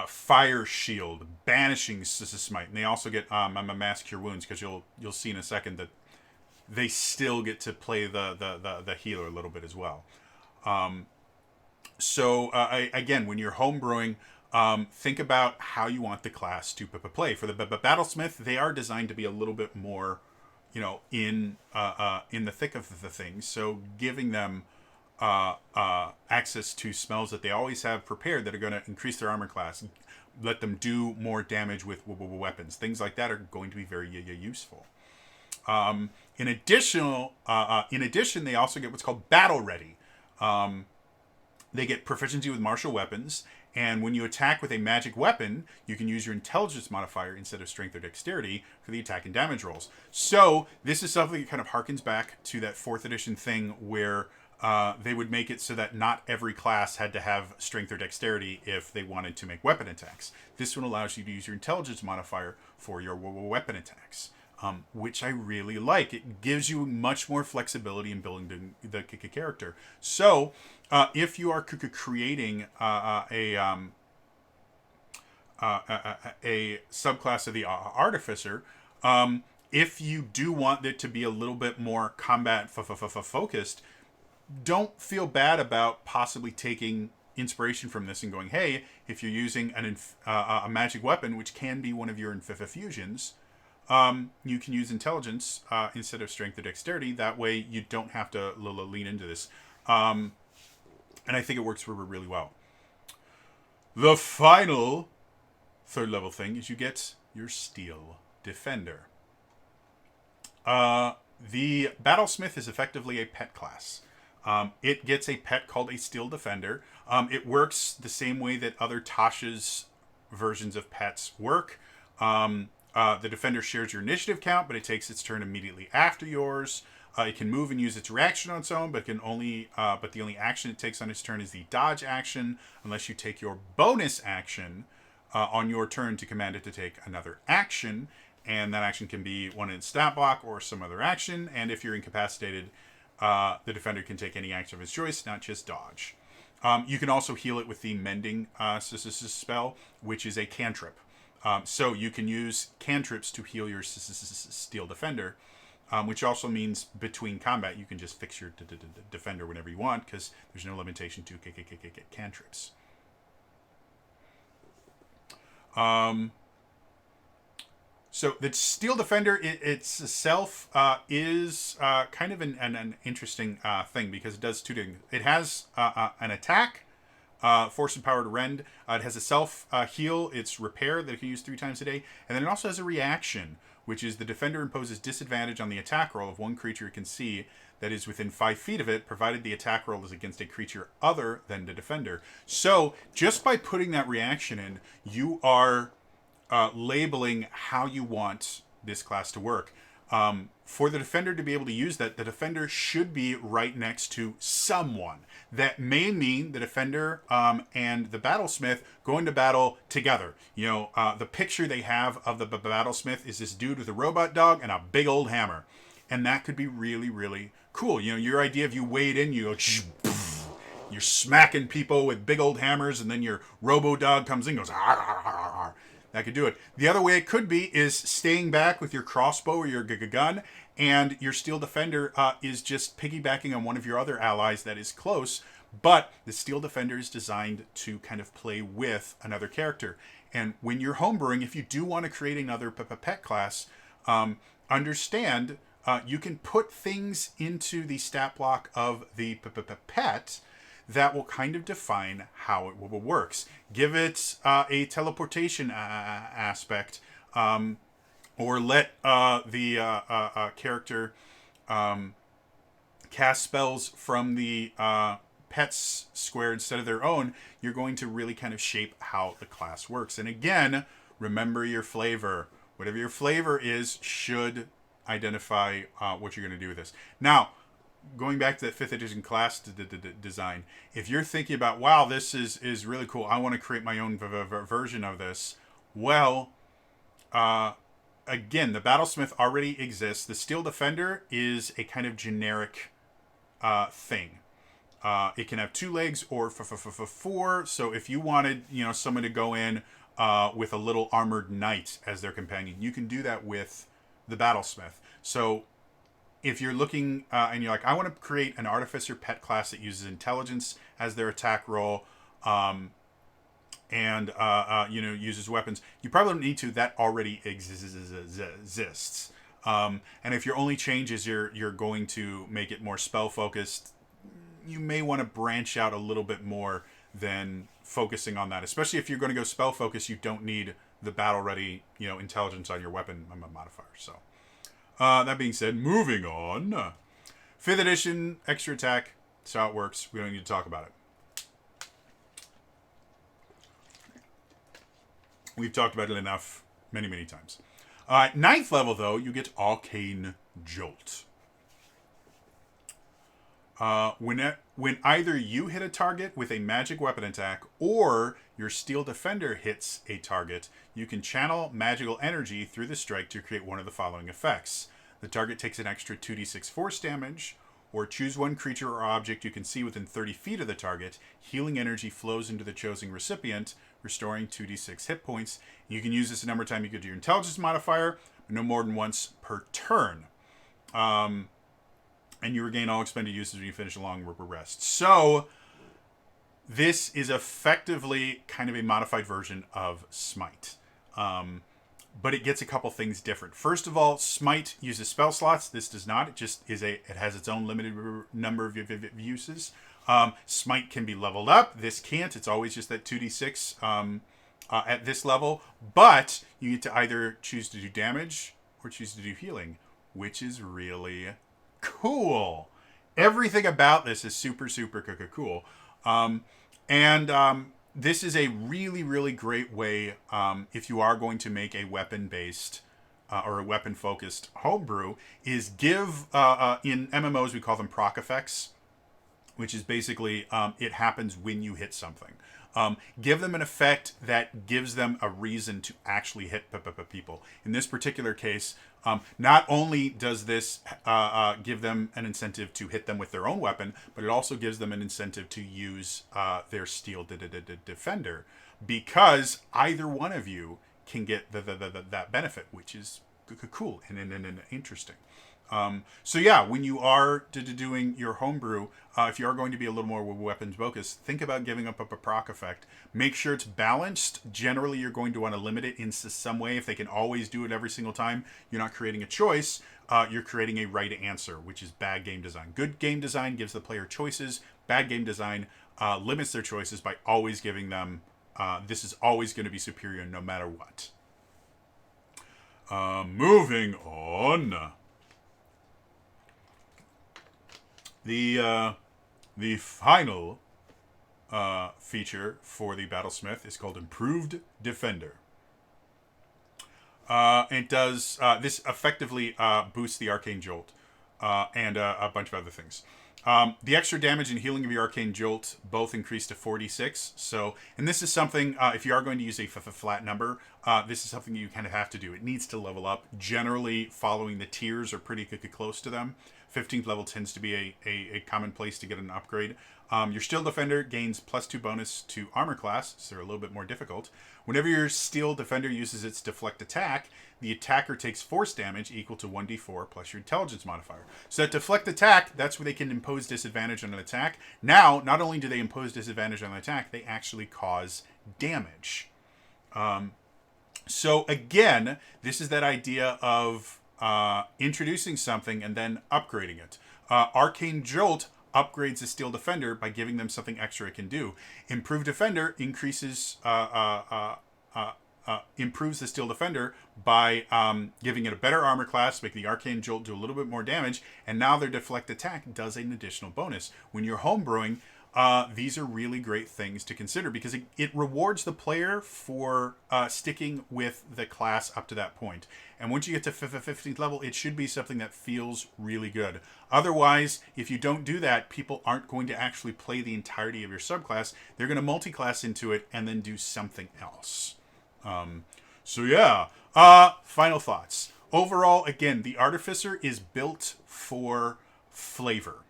Fire Shield, Banishing Smite, and they also get Mass Cure Wounds, because you'll see in a second that they still get to play the healer a little bit as well. Again, when you're homebrewing, think about how you want the class to play. For the Battlesmith, they are designed to be a little bit more, in the thick of the things. So giving them access to spells that they always have prepared that are going to increase their armor class, let them do more damage with weapons. Things like that are going to be very useful. In addition, they also get what's called Battle Ready. They get proficiency with martial weapons, and when you attack with a magic weapon, you can use your intelligence modifier instead of strength or dexterity for the attack and damage rolls. So this is something that kind of harkens back to that 4th edition thing where they would make it so that not every class had to have strength or dexterity if they wanted to make weapon attacks. This one allows you to use your intelligence modifier for your weapon attacks, which I really like. It gives you much more flexibility in building the character. So if you are creating a subclass of the Artificer, if you do want it to be a little bit more combat focused, don't feel bad about possibly taking inspiration from this and going, hey, if you're using a magic weapon, which can be one of your infusions, you can use intelligence instead of strength or dexterity. That way you don't have to lean into this. And I think it works really well. The final 3rd level thing is you get your Steel Defender. The Battlesmith is effectively a pet class. It gets a pet called a Steel Defender. It works the same way that other Tasha's versions of pets work. The Defender shares your initiative count, but it takes its turn immediately after yours. It can move and use its reaction on its own, but the only action it takes on its turn is the dodge action, unless you take your bonus action on your turn to command it to take another action. And that action can be one in its stat block or some other action. And if you're incapacitated, the Defender can take any action of his choice, not just dodge. You can also heal it with the Mending spell, which is a cantrip. So you can use cantrips to heal your Steel Defender, which also means between combat, you can just fix your Defender whenever you want, because there's no limitation to cantrips. So the Steel Defender itself is kind of an interesting thing, because it does 2 things. It has an attack, force and power to rend. It has a self heal, it's repair, that it can use 3 times a day. And then it also has a reaction, which is the Defender imposes disadvantage on the attack roll of one creature it can see that is within 5 feet of it, provided the attack roll is against a creature other than the Defender. So just by putting that reaction in, you are labeling how you want this class to work. For the defender to be able to use that, the defender should be right next to someone. That may mean the defender and the battlesmith go into battle together. You know, the picture they have of the battlesmith is this dude with a robot dog and a big old hammer. And that could be really, really cool. You know, your idea of you wade in, you go, you're smacking people with big old hammers, and then your robo dog comes in and goes, ar, ar, ar, ar. That could do it. The other way it could be is staying back with your crossbow or your gun, and your steel defender is just piggybacking on one of your other allies that is close, but the steel defender is designed to kind of play with another character. And when you're homebrewing, if you do want to create another pet class, understand you can put things into the stat block of the pet that will kind of define how it works. Give it a teleportation aspect, or let the character cast spells from the pet's square instead of their own. You're going to really kind of shape how the class works. And again, remember your flavor. Whatever your flavor is should identify what you're going to do with this. Now, going back to that 5th edition class design, if you're thinking about, wow, this is really cool, I want to create my own version of this, well, again, the Battlesmith already exists. The Steel Defender is a kind of generic thing. It can have 2 legs or 4. So if you wanted, you know, someone to go in with a little armored knight as their companion, you can do that with the Battlesmith. So if you're looking and you're like, I want to create an Artificer pet class that uses intelligence as their attack roll, and you know, uses weapons, you probably don't need to. That already exists. And if your only change is you're going to make it more spell focused, you may want to branch out a little bit more than focusing on that. Especially if you're going to go spell focus, you don't need the battle ready, you know, intelligence on your weapon modifier. So. That being said, moving on. 5th edition, extra attack. That's how it works. We don't need to talk about it. We've talked about it enough many, many times. 9th level, though, you get Arcane Jolt. When either you hit a target with a magic weapon attack or your Steel Defender hits a target, you can channel magical energy through the strike to create one of the following effects. The target takes an extra 2d6 force damage, or choose one creature or object you can see within 30 feet of the target. Healing energy flows into the chosen recipient, restoring 2d6 hit points. You can use this a number of times. You could do your intelligence modifier, but no more than once per turn. And you regain all expended uses when you finish a long rest. So, this is effectively kind of a modified version of Smite. But it gets a couple things different. First of all, Smite uses spell slots. This does not. It just is it has its own limited number of uses. Smite can be leveled up. This can't. It's always just that 2d6 at this level. But you get to either choose to do damage or choose to do healing, which is really cool. Everything about this is super, super cool. This is a really, really great way, if you are going to make a weapon-based or a weapon-focused homebrew, is give, in MMOs we call them proc effects, which is basically it happens when you hit something. Give them an effect that gives them a reason to actually hit people. In this particular case, not only does this give them an incentive to hit them with their own weapon, but it also gives them an incentive to use their Steel Defender, because either one of you can get that benefit, which is cool and interesting. So yeah, when you are doing your homebrew, if you are going to be a little more weapons focused, think about giving up a proc effect. Make sure it's balanced. Generally, you're going to want to limit it in some way. If they can always do it every single time, you're not creating a choice. You're creating a right answer, which is bad game design. Good game design gives the player choices. Bad game design limits their choices by always giving them, this is always going to be superior no matter what. Moving on. The final feature for the Battlesmith is called Improved Defender. It does this effectively boosts the Arcane Jolt and a bunch of other things. The extra damage and healing of your Arcane Jolt both increase to 46. So, and this is something, if you are going to use a flat number, this is something you kind of have to do. It needs to level up. Generally, following the tiers or pretty close to them. 15th level tends to be a common place to get an upgrade. Your Steel Defender gains +2 bonus to armor class, so they're a little bit more difficult. Whenever your Steel Defender uses its deflect attack, the attacker takes force damage equal to 1d4 plus your intelligence modifier. So that deflect attack, that's where they can impose disadvantage on an attack. Now, not only do they impose disadvantage on an attack, they actually cause damage. So again, this is that idea of introducing something and then upgrading it. Arcane Jolt upgrades the Steel Defender by giving them something extra it can do. Improved Defender increases improves the Steel Defender by giving it a better armor class, making the Arcane Jolt do a little bit more damage, and now their deflect attack does an additional bonus. When you're homebrewing, these are really great things to consider because it rewards the player for sticking with the class up to that point. And once you get to 15th level, it should be something that feels really good. Otherwise, if you don't do that, people aren't going to actually play the entirety of your subclass. They're going to multi-class into it and then do something else. So yeah, final thoughts. Overall, again, the Artificer is built for flavor.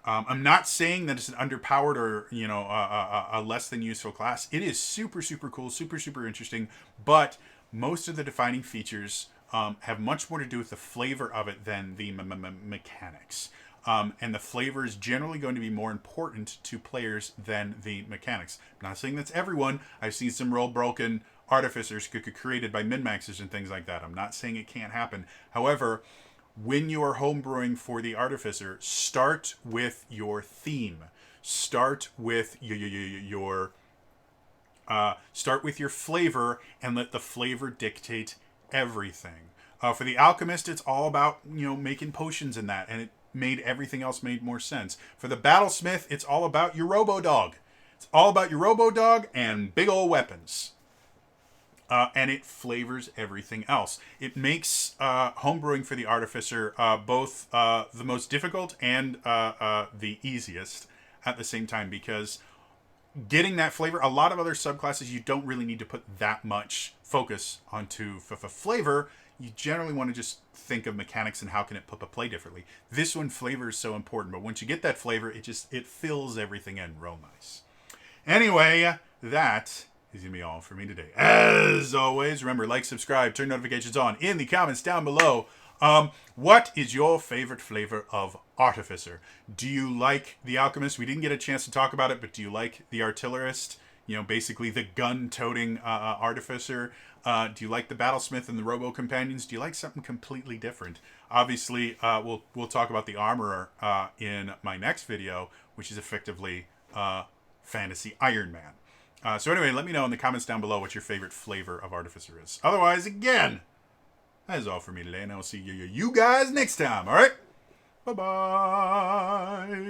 I'm not saying that it's an underpowered or, you know, a less than useful class. It is super cool, super interesting, but most of the defining features have much more to do with the flavor of it than the mechanics. And the flavor is generally going to be more important to players than the mechanics. I'm not saying that's everyone. I've seen some broken Artificers created by min-maxers and things like that. I'm not saying it can't happen. However, when you are homebrewing for the Artificer, start with your theme. Start with your flavor and let the flavor dictate everything. For the Alchemist, it's all about, you know, making potions and that, and it made everything else made more sense. For the Battlesmith, it's all about your Robo-Dog. It's all about your Robo-Dog and big old weapons. And it flavors everything else. It makes homebrewing for the Artificer both the most difficult and the easiest at the same time, because getting that flavor, a lot of other subclasses, you don't really need to put that much focus onto flavor. You generally want to just think of mechanics and how can it play differently. This one, flavor is so important, but once you get that flavor, it fills everything in real nice. Anyway, that is going to be all for me today. As always, remember, like, subscribe, turn notifications on in the comments down below. What is your favorite flavor of Artificer? Do you like the Alchemist? We didn't get a chance to talk about it, but do you like the Artillerist? You know, basically the gun-toting Artificer. Do you like the Battlesmith and the Robo-Companions? Do you like something completely different? Obviously, we'll talk about the Armorer in my next video, which is effectively Fantasy Iron Man. So anyway, let me know in the comments down below what your favorite flavor of Artificer is. Otherwise, again, that is all for me today, and I will see you guys next time, all right? Bye-bye.